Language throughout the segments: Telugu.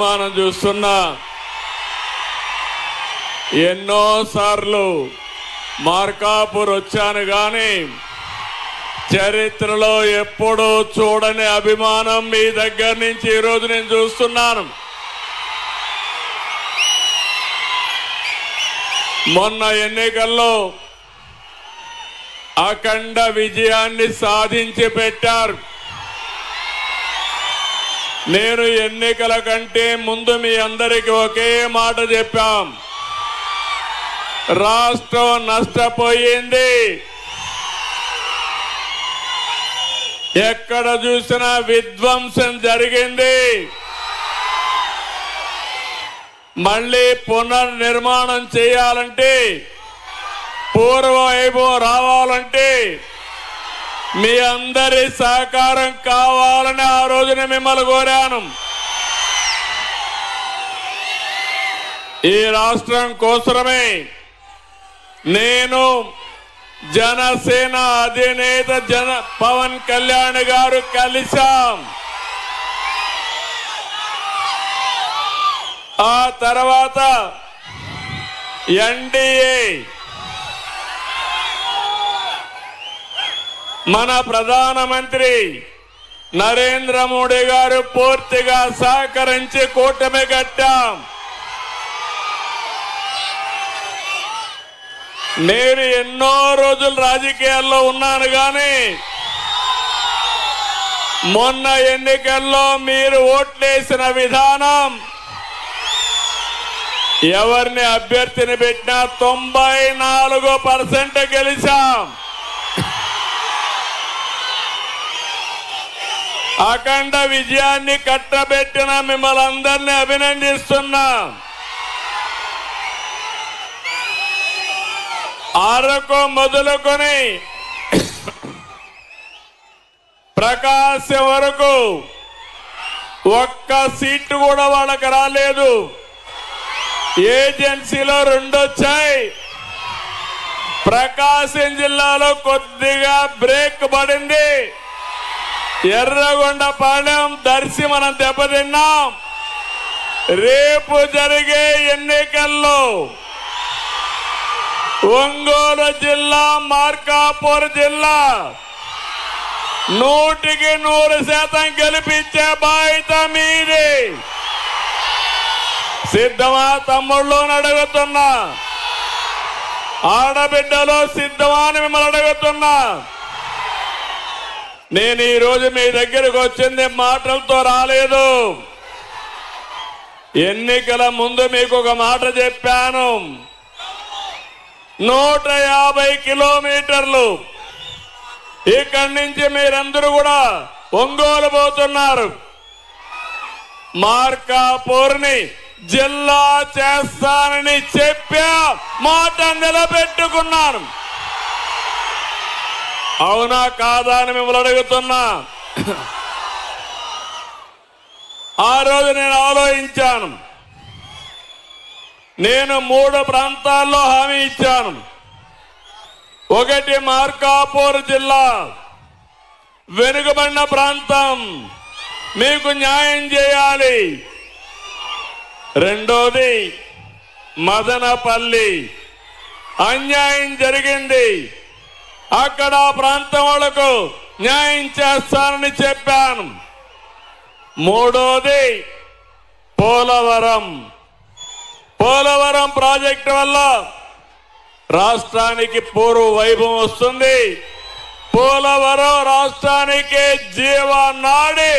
మనం చూస్తున్నా ఎన్నోసార్లు మార్కాపూర్ వచ్చాను కానీ చరిత్రలో ఎప్పుడూ చూడని అభిమానం మీ దగ్గర నుంచి ఈరోజు నేను చూస్తున్నాను. మొన్న ఎన్నికల్లో అఖండ విజయాన్ని సాధించి పెట్టారు. నేను ఎన్నికల కంటే ముందు మీ అందరికీ ఒకే మాట చెప్పాం, రాష్ట్రం నష్టపోయింది. ఎక్కడ చూసినా విధ్వంసం జరిగింది. మళ్ళీ పునర్నిర్మాణం చేయాలంటే, పూర్వ వైభవం రావాలంటే మీ అందరి సహకారం కావాలని ఆ రోజున మిమ్మల్ని కోరాను. ఈ రాష్ట్రం కోసమే నేను జనసేన అధినేత పవన్ కళ్యాణ్ గారు కలిశాం. ఆ తర్వాత ఎన్డీఏ మన ప్రధానమంత్రి నరేంద్ర మోడీ గారు పూర్తిగా సహకరించి కూటమి కట్టాం. నేను ఎన్నో రోజులు రాజకీయాల్లో ఉన్నాను కానీ మొన్న ఎన్నికల్లో మీరు ఓట్లేసిన విధానం, ఎవరిని అభ్యర్థిని పెట్టినా 94% గెలిచాం. అఖండ విజయాన్ని కట్టబెట్టిన మిమ్మల్ని అందరినీ అభినందిస్తున్నా. అరకు మొదలుకొని ప్రకాశం వరకు ఒక్క సీటు కూడా వాళ్ళకి రాలేదు. ఏజెన్సీలో 2 వచ్చాయి. ప్రకాశం జిల్లాలో కొద్దిగా బ్రేక్ పడింది. ఎర్రగొండపాలెం, దర్శి మనం దెబ్బతిన్నాం. రేపు జరిగే ఎన్నికల్లో ఒంగోలు జిల్లా, మార్కాపూర్ జిల్లా 100% గెలిపించే బాధ్యత మీది. సిద్ధమా తమ్ముళ్ళు అని అడుగుతున్నా, ఆడబిడ్డలో సిద్ధమా అని మిమ్మల్ని అడుగుతున్నా. నేను ఈరోజు మీ దగ్గరకు వచ్చింది మాటలతో రాలేదు. ఎన్నికల ముందు మీకు ఒక మాట చెప్పాను, 150 కిలోమీటర్లు ఇక్కడి నుంచి మీరందరూ కూడా ఒంగోలు పోతున్నారు. మార్కాపూర్ని జిల్లా చేస్తానని చెప్పా, మాట నిలబెట్టుకున్నాను. అవునా కాదా అని మిమ్మల్ని అడుగుతున్నా. ఆ రోజు నేను ఆలోచించాను. నేను 3 ప్రాంతాల్లో హామీ ఇచ్చాను. ఒకటి మార్కాపూర్ జిల్లా, వెనుకబడిన ప్రాంతం, మీకు న్యాయం చేయాలి. రెండోది మదనపల్లి, అన్యాయం జరిగింది, అక్కడ ప్రాంతం వాళ్లకు న్యాయం చేస్తానని చెప్పాను. మూడోది పోలవరం ప్రాజెక్టు వల్ల రాష్ట్రానికి పూర్వ వైభవం వస్తుంది. పోలవరం రాష్ట్రానికి జీవనాడి.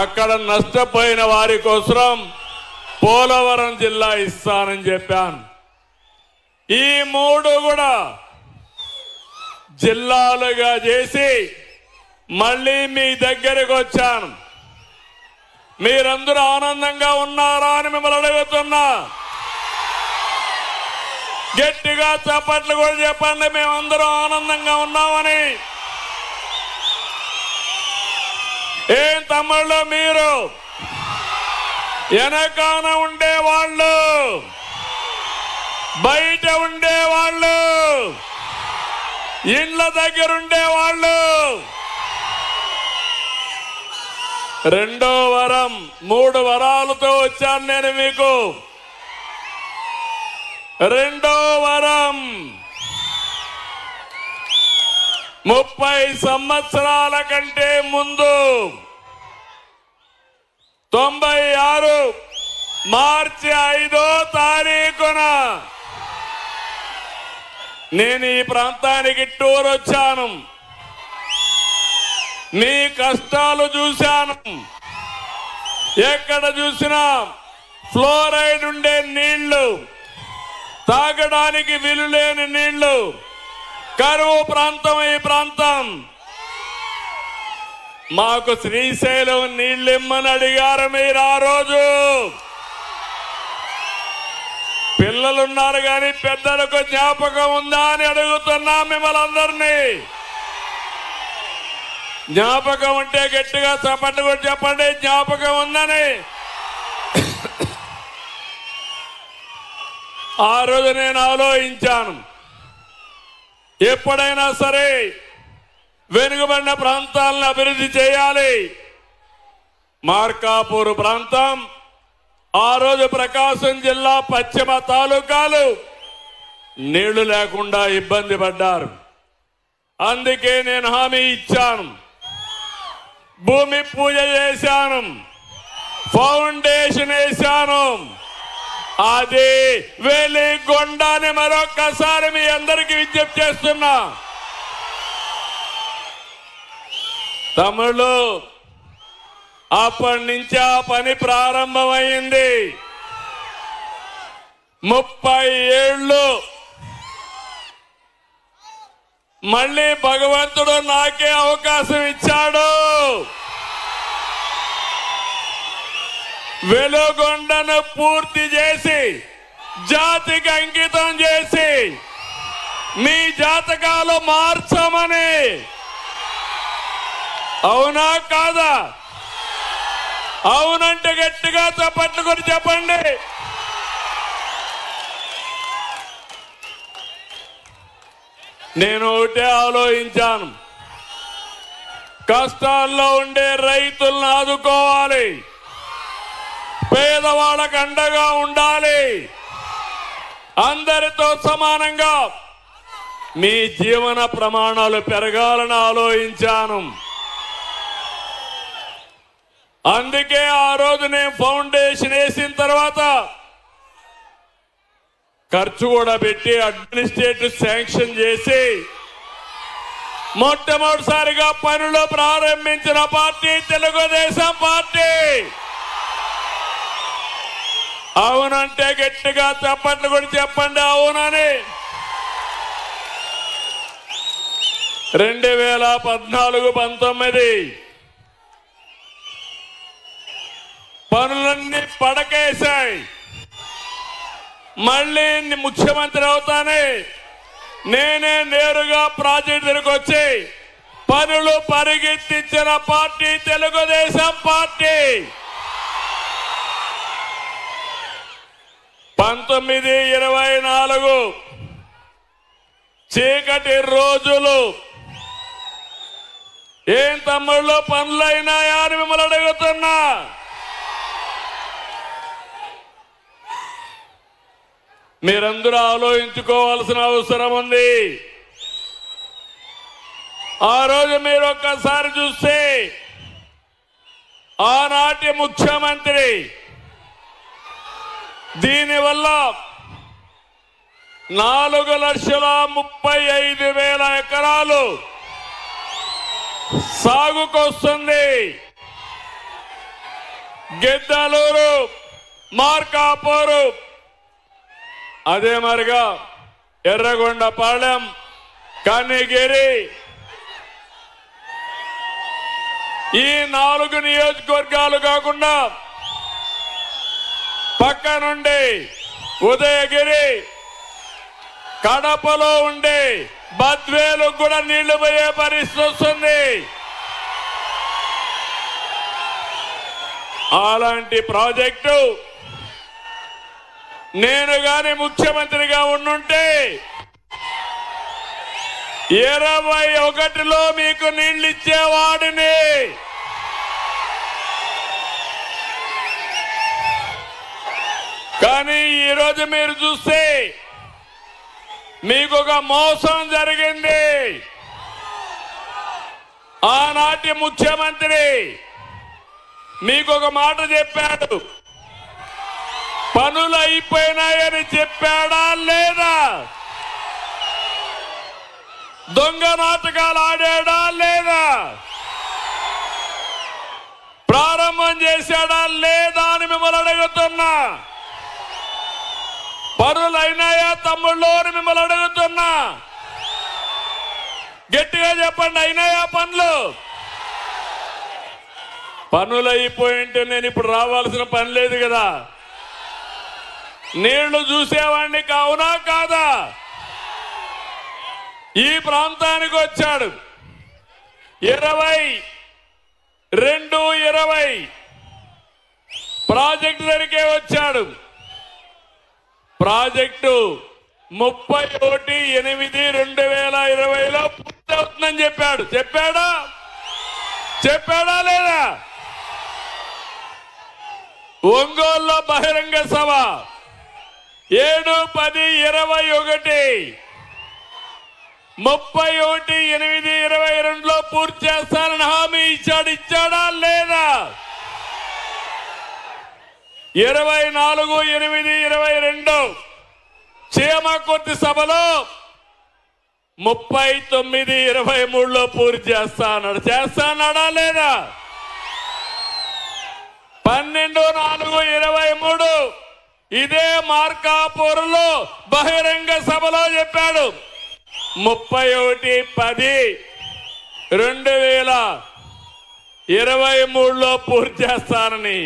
అక్కడ నష్టపోయిన వారి కోసం పోలవరం జిల్లా ఇస్తానని చెప్పాను. ఈ 3 కూడా జిల్లాలుగా చేసి మళ్ళీ మీ దగ్గరకు వచ్చాను. మీరందరూ ఆనందంగా ఉన్నారా అని మిమ్మల్ని అడుగుతున్నా. గట్టిగా చప్పట్లు కూడా చెప్పండి, మేమందరం ఆనందంగా ఉన్నామని. ఏం తమ్ముళ్ళు, మీరు వెనకాన ఉండేవాళ్ళు, బయట ఉండేవాళ్ళు, ఇండ్ల దగ్గర ఉండేవాళ్ళు రెండో వరం, 3 వరాలతో వచ్చాను నేను మీకు. రెండో వరం, 30 సంవత్సరాల కంటే ముందు 96 మార్చి 5వ తారీఖున నేను ఈ ప్రాంతానికి టూర్ వచ్చాను. మీ కష్టాలు చూశాను. ఎక్కడ చూసినా ఫ్లోరైడ్ ఉండే నీళ్లు, తాగడానికి వీలులేని నీళ్లు, కరువు ప్రాంతం ఈ ప్రాంతం. మాకు శ్రీశైలం నీళ్ళిమ్మని అడిగారు మీరు ఆ రోజు. పిల్లలున్నారు కానీ పెద్దలకు జ్ఞాపకం ఉందా అని అడుగుతున్నా మిమ్మల్ని అందరినీ. జ్ఞాపకం ఉంటే గట్టిగా చప్పట్లు కూడా చెప్పండి, జ్ఞాపకం ఉందని. ఆ రోజు నేను ఆలోచించాను, ఎప్పుడైనా సరే వెనుకబడిన ప్రాంతాలను అభివృద్ధి చేయాలి. మార్కాపూర్ ప్రాంతం ఆ రోజు ప్రకాశం జిల్లా పశ్చిమ తాలూకాలు నీళ్లు లేకుండా ఇబ్బంది పడ్డారు. అందుకే నేను హామీ ఇచ్చాను, భూమి పూజ చేశాను, ఫౌండేషన్ వేశాను. అది వెలిగొండని మరొక్కసారి మీ అందరికీ విజ్ఞప్తి చేస్తున్నా. తమిళు అప్పటి నుంచి ఆ పని ప్రారంభమైంది. 30 ఏళ్ళు మళ్ళీ భగవంతుడు నాకే అవకాశం ఇచ్చాడు. వెలుగొండను పూర్తి చేసి జాతికి అంకితం చేసి మీ జాతకాలు మార్చమని. అవునా కాదా? అవునంటే గట్టిగా చప్పట్లు కొని చెప్పండి. నేను ఒకటే ఆలోచించాను, కష్టాల్లో ఉండే రైతులను ఆదుకోవాలి, పేదవాళ్ళకు అండగా ఉండాలి, అందరితో సమానంగా మీ జీవన ప్రమాణాలు పెరగాలని ఆలోచించాను. అందుకే ఆ రోజు నేను ఫౌండేషన్ వేసిన తర్వాత ఖర్చు కూడా పెట్టి అడ్మినిస్ట్రేటివ్ శాంక్షన్ చేసి మొట్టమొదటిసారిగా పనులు ప్రారంభించిన పార్టీ తెలుగుదేశం పార్టీ. అవునంటే గట్టిగా చప్పట్లు కూడా చెప్పండి అవునని. 2014-19 పనులన్నీ పడకేశాయి. మళ్ళీ ముఖ్యమంత్రి అవుతానే నేనే నేరుగా ప్రాజెక్టు దగ్గరకు వచ్చి పనులు పరిగెత్తించిన పార్టీ తెలుగుదేశం పార్టీ. 19-24 చీకటి రోజులు. ఏం తమ్ముళ్ళు పనులైనాయా అని మిమ్మల్ని అడుగుతున్నా. మీరందరూ ఆలోచించుకోవాల్సిన అవసరం ఉంది. ఆ రోజు మీరు ఒక్కసారి చూస్తే ఆనాటి ముఖ్యమంత్రి దీనివల్ల 4,35,000 ఎకరాలు సాగుకొస్తుంది. గిద్దలూరు, మార్కాపూరు, అదే మరిగా ఎర్రగొండపాలెం, కనిగిరి, ఈ 4 నియోజకవర్గాలు కాకుండా పక్క నుండి ఉదయగిరి, కడపలో ఉండే బద్వేలు కూడా నీళ్లు పోయే పరిస్థితి వస్తుంది. అలాంటి ప్రాజెక్టు నేను గాని ముఖ్యమంత్రిగా ఉండుంటే 21లో మీకు నీళ్లు ఇచ్చేవాడిని. కానీ ఈరోజు మీరు చూస్తే మీకు ఒక మోసం జరిగింది. ఆనాటి ముఖ్యమంత్రి మీకు ఒక మాట చెప్పాడు, పనులు అయిపోయినాయని చెప్పాడా లేదా? దొంగ నాటకాలు ఆడాడా లేదా? ప్రారంభం చేశాడా లేదా అని మిమ్మల్ని అడుగుతున్నా. పనులు అయినాయా తమ్ముళ్ళు అని మిమ్మల్ని అడుగుతున్నా. గట్టిగా చెప్పండి, అయినాయా పనులు? పనులు అయిపోయింటే నేను ఇప్పుడు రావాల్సిన పని లేదు కదా. నీళ్లు చూసేవాడిని కావునా కాదా? ఈ ప్రాంతానికి వచ్చాడు 22-20 ప్రాజెక్టు దగ్గరికే వచ్చాడు. ప్రాజెక్టు 31/8/2020లో పూర్తవుతుందని చెప్పాడు. చెప్పాడా లేదా? ఒంగోలులో బహిరంగ సభ 7-10-21 31/8/22లో పూర్తి చేస్తానని హామీ ఇచ్చాడా లేదా? 24-8/22 చీమకుర్తి సభలో 39-23లో పూర్తి చేస్తానడా లేదా? 12-4-23 ఇదే మార్కాపూర్లో బహిరంగ సభలో చెప్పాడు 31-10-2023లో పూర్తి చేస్తానని.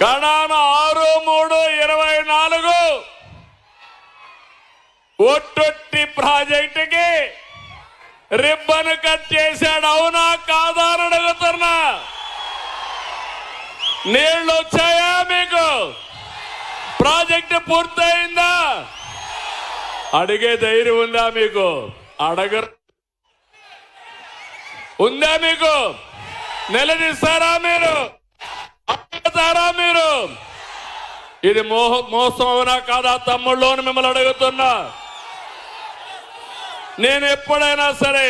కడాన 6-3-24 ఒట్టొట్టి ప్రాజెక్టుకి రిబ్బన్ కట్ చేశాడు. అవునా కాదా అని అడుగుతున్నా. నీళ్లు వచ్చాయా మీకు? ప్రాజెక్టు పూర్తయిందా? అడిగే ధైర్యం ఉందా మీకు? ఉందా మీకు? నిలదీస్తారా మీరు? అడుగుతారా మీరు? ఇది మోసం అవునా కాదా తమ్ముళ్ళు అని మిమ్మల్ని అడుగుతున్నా. నేను ఎప్పుడైనా సరే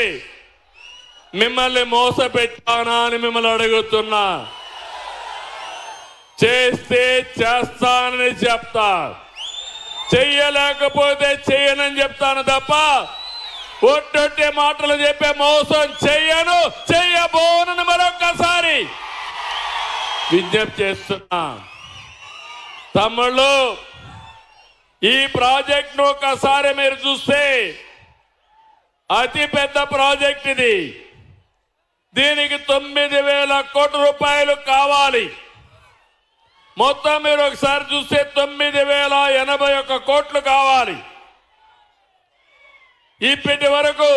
మిమ్మల్ని మోసపెట్టానా అని మిమ్మల్ని అడుగుతున్నా. చేస్తే చేస్తానని చెప్తా, చెయ్యలేకపోతే చెయ్యనని చెప్తాను తప్ప ఒట్టొట్టే మాటలు చెప్పే మోసం చెయ్యబోనని మరొక్కసారి విజ్ఞప్తి చేస్తున్నా. తమ్ముళ్ళు, ఈ ప్రాజెక్ట్ను ఒకసారి మీరు చూస్తే అతి పెద్ద ప్రాజెక్ట్ ఇది. దీనికి 9,000 కోట్ల రూపాయలు కావాలి. మొత్తం మీరు ఒకసారి చూస్తే 9,081 కోట్లు కావాలి. ఇప్పటి వరకు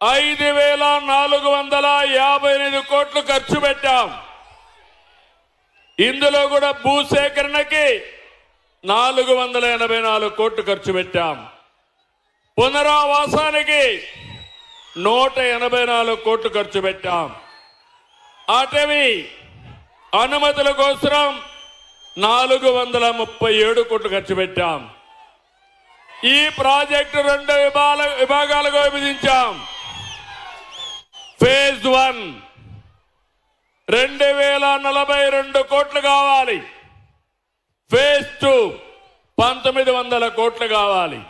5,458 కోట్లు ఖర్చు పెట్టాం. ఇందులో కూడా భూసేకరణకి 484 కోట్లు ఖర్చు పెట్టాం. పునరావాసానికి 184 కోట్లు ఖర్చు పెట్టాం. అటవీ అనుమతుల కోసం 437 కోట్లు ఖర్చు పెట్టాం. ఈ ప్రాజెక్టు 2 విభాగాలుగా విభజించాం. ఫేజ్ 1 2,042 కోట్లు కావాలి. ఫేజ్ 2 1,900 కోట్లు కావాలి.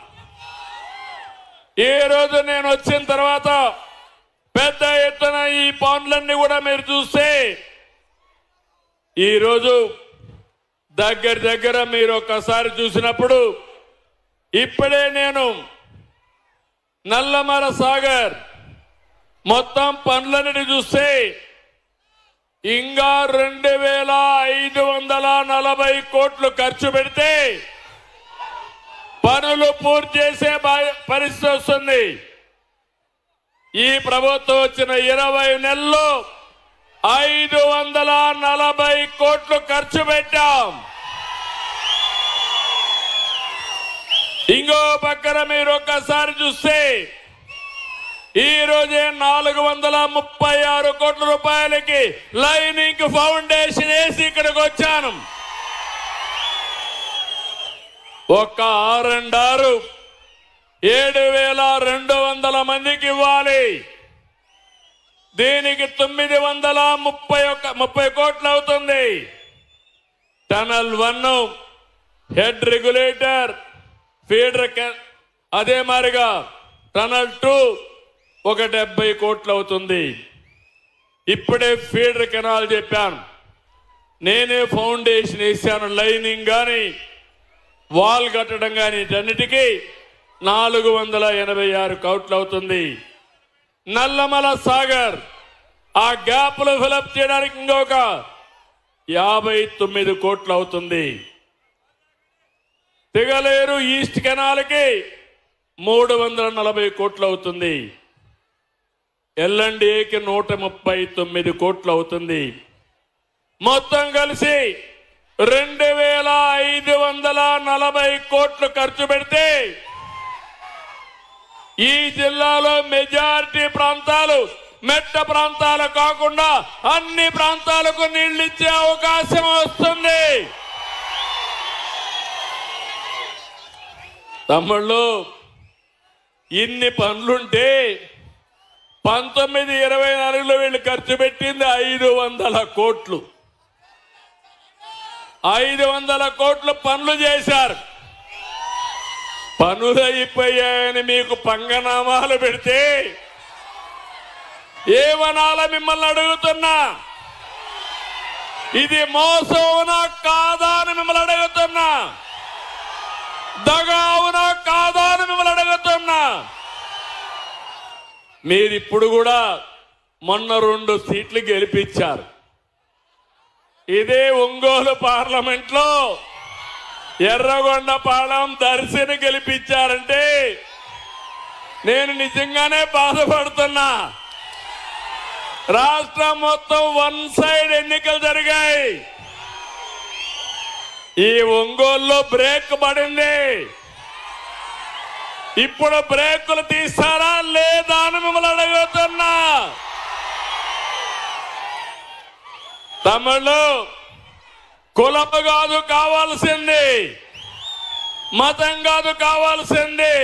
ఈ రోజు నేను వచ్చిన తర్వాత పెద్ద ఎత్తున ఈ పనులన్నీ కూడా మీరు చూస్తే ఈరోజు దగ్గర మీరు ఒక్కసారి చూసినప్పుడు ఇప్పుడే నేను నల్లమల సాగర్ మొత్తం పనులన్నిటి చూస్తే ఇంకా 2,540 కోట్లు ఖర్చు పెడితే పనులు పూర్తి చేసే పరిస్థితి వస్తుంది. ఈ ప్రభుత్వం వచ్చిన 20 నెలల్లో 540 కోట్లు ఖర్చు పెట్టాం. ఇంకో పక్కన మీరు ఒక్కసారి చూస్తే ఈ రోజే 436 కోట్ల రూపాయలకి లైనింగ్ ఫౌండేషన్ వేసి ఇక్కడికి వచ్చాను. ఒక్క R&R 7,200 మందికి ఇవ్వాలి. దీనికి 930 కోట్లు అవుతుంది. టనల్ 1 హెడ్ రెగ్యులేటర్ ఫీడర్, అదే మారిగా టనల్ 2 ఒక 70 కోట్లు అవుతుంది. ఇప్పుడే ఫీడర్ కెనాల్ చెప్పాను, నేనే ఫౌండేషన్ వేసాను. లైనింగ్ కానీ వాల్ కట్టడం కానీ వీటన్నిటికీ 486 కోట్లు అవుతుంది. నల్లమల సాగర్ ఆ గ్యాప్లు ఫిలప్ చేయడానికి ఇంకొక 59 కోట్లు అవుతుంది. తిగలేరు ఈస్ట్ కెనాల్కి 340 కోట్లు అవుతుంది. L&Aకి 139 కోట్లు అవుతుంది. మొత్తం కలిసి 2,540 కోట్లు ఖర్చు పెడితే ఈ జిల్లాలో మెజారిటీ ప్రాంతాలు మెట్ట ప్రాంతాలు కాకుండా అన్ని ప్రాంతాలకు నీళ్లిచ్చే అవకాశం వస్తుంది. తమ్ముళ్ళు, ఇన్ని పనులుంటే 1924లో వీళ్ళు ఖర్చు పెట్టింది 500 కోట్లు. 500 కోట్లు పనులు చేశారు. పనులు అయిపోయాయని మీకు పంగనామాలు పెడితే ఏమనాల మిమ్మల్ని అడుగుతున్నా. ఇది మోసవునా కాదా అని మిమ్మల్ని అడుగుతున్నా. దగా అవునా కాదా అని మిమ్మల్ని అడుగుతున్నా. మీరిప్పుడు కూడా మొన్న 2 సీట్లు గెలిపించారు. ఇదే ఒంగోలు పార్లమెంట్ లో ఎర్రగొండపాలెం దర్శిని గెలిపించారంటే నేను నిజంగానే బాధపడుతున్నా. రాష్ట్రం మొత్తం 1 సైడ్ ఎన్నికలు జరిగాయి. ఈ ఒంగోలులో బ్రేక్ పడింది. ఇప్పుడు బ్రేకులు తీస్తారా లేదా అని మిమ్మల్ని అడుగుతున్నా. తమిళు కులం కాదు కావాల్సింది, మతం కాదు కావాల్సింది.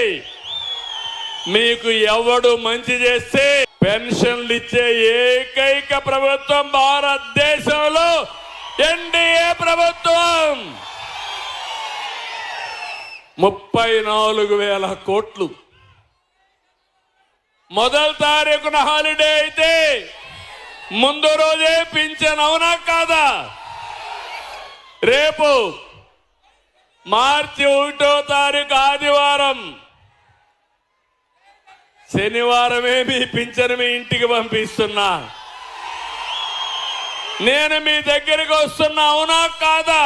మీకు ఎవడు మంచి చేస్తే పెన్షన్లు ఇచ్చే ఏకైక ప్రభుత్వం భారతదేశంలో ఎన్డీఏ ప్రభుత్వం. 34,000 కోట్లు. మొదటి తారీఖున హాలిడే అయితే ముందు రోజే పింఛన్, అవునా కాదా? రేపు మార్చి 1వ తారీఖు ఆదివారం, శనివారమే మీ పింఛను మీ ఇంటికి పంపిస్తున్నా. నేను మీ దగ్గరికి వస్తున్నా, అవునా కాదా?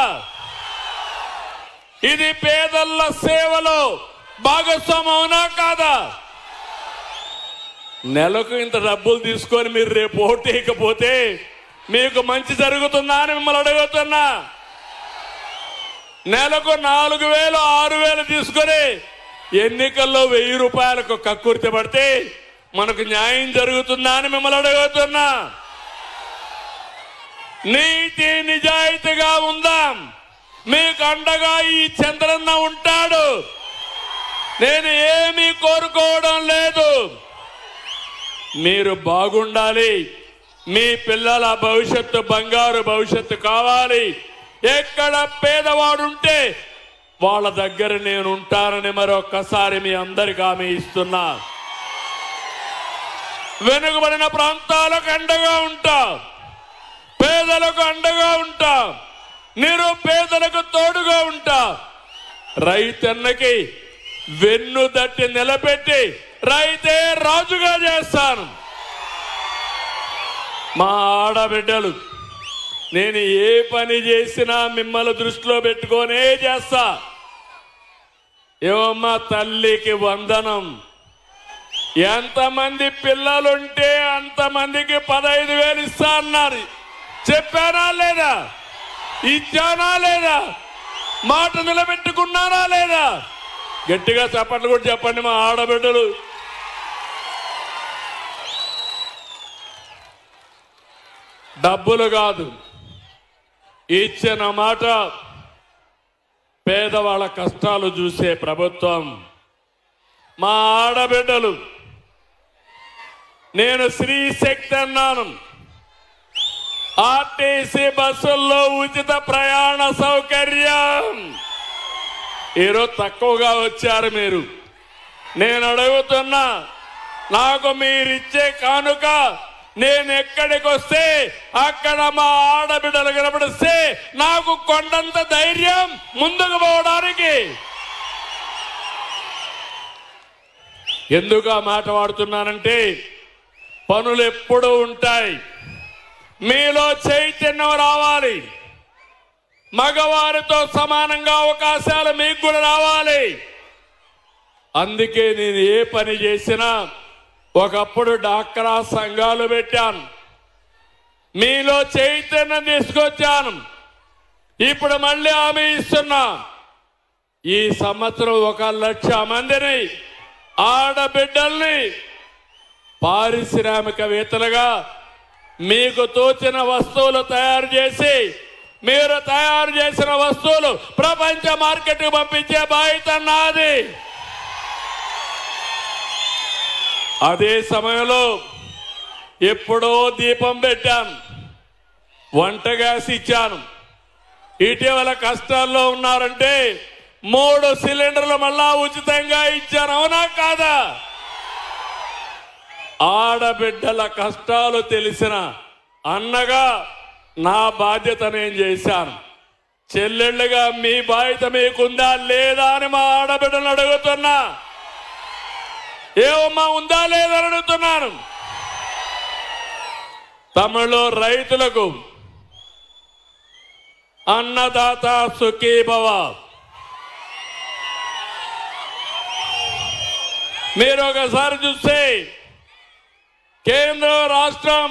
ఇది పేదల సేవలో భాగస్వామ్యం, అవునా కాదా? నెలకు ఇంత డబ్బులు తీసుకొని మీరు రేపు ఓటేయకపోతే మీకు మంచి జరుగుతుందా అని మిమ్మల్ని అడుగుతున్నా. నెలకు 4,000 6,000 తీసుకొని ఎన్నికల్లో 1,000 రూపాయలకు కక్కుర్తి పడితే మనకు న్యాయం జరుగుతుందా అని మిమ్మల్ని అడుగుతున్నా. నీతి నిజాయితీగా ఉందాం. మీకు అండగా ఈ చంద్రన్న ఉంటాడు. నేను ఏమీ కోరుకోవడం లేదు. మీరు బాగుండాలి. మీ పిల్లల భవిష్యత్తు బంగారు భవిష్యత్తు కావాలి. ఎక్కడ పేదవాడుంటే వాళ్ళ దగ్గర నేను ఉంటానని మరొక్కసారి మీ అందరికీ హామీ ఇస్తున్నా. వెనుకబడిన ప్రాంతాలకు అండగా ఉంటా, పేదలకు అండగా ఉంటా, నిరుపేదలకు తోడుగా ఉంటా. రైతన్నకి వెన్ను దట్టి నిలబెట్టి రైతే రాజుగా చేస్తాను. మా ఆడబిడ్డలు, నేను ఏ పని చేసినా మిమ్మల్ని దృష్టిలో పెట్టుకొనే చేస్తా. ఏమమ్మా, తల్లికి వందనం. ఎంతమంది పిల్లలుంటే అంతమందికి 15,000 ఇస్తా అన్నారు. చెప్పానా లేదా? ఇచ్చానా లేదా? మాట నిలబెట్టుకున్నారా లేదా? గట్టిగా చప్పట్లు కూడా చెప్పండి మా ఆడబిడ్డలు. డబ్బులు కాదు, ఇచ్చిన మాట పేదవాళ్ళ కష్టాలు చూసే ప్రభుత్వం. మా ఆడబిడ్డలు, నేను స్త్రీ శక్తి అన్నాను. ఆర్టీసీ బస్సుల్లో ఉచిత ప్రయాణ సౌకర్యం. ఈరోజు తక్కువగా వచ్చారు మీరు. నేను అడుగుతున్నా, నాకు మీరిచ్చే కానుక నేను ఎక్కడికి వస్తే అక్కడ మా ఆడబిడ్డలు కనబడిస్తే నాకు కొండంత ధైర్యం ముందుకు పోవడానికి. ఎందుకు ఆ మాట వాడుతున్నానంటే, పనులు ఎప్పుడూ ఉంటాయి. మీలో చైతన్యం రావాలి. మగవారితో సమానంగా అవకాశాలు మీకు కూడా రావాలి. అందుకే నేను ఏ పని చేసినా ఒకప్పుడు డాక్రా సంఘాలు పెట్టాను, మీలో చైతన్యం తీసుకొచ్చాను. ఇప్పుడు మళ్ళీ హామీ ఇస్తున్నా, ఈ సంవత్సరం 1,00,000 మందిని ఆడబిడ్డల్ని పారిశ్రామికవేత్తలుగా మీకు తోచిన వస్తువులు తయారు చేసి, మీరు తయారు చేసిన వస్తువులు ప్రపంచ మార్కెట్కు పంపించే బాధ్యత నాది. అదే సమయంలో ఎప్పుడో దీపం పెట్టాను, వంట గ్యాస్ ఇచ్చాను. ఇటీవల కష్టాల్లో ఉన్నారంటే 3 సిలిండర్లు మళ్ళా ఉచితంగా ఇచ్చాను. అవునా కాదా? ఆడబిడ్డల కష్టాలు తెలిసిన అన్నగా నా బాధ్యత నేను చేశాను. చెల్లెళ్ళుగా మీ బాధ్యత మీకుందా లేదా అని మా ఆడబిడ్డలను అడుగుతున్నా. ఏమమ్మా, ఉందా లేదని అడుగుతున్నాను. తమిళలో రైతులకు అన్నదాత సుఖీభవ. మీరు ఒకసారి చూస్తే కేంద్రం రాష్ట్రం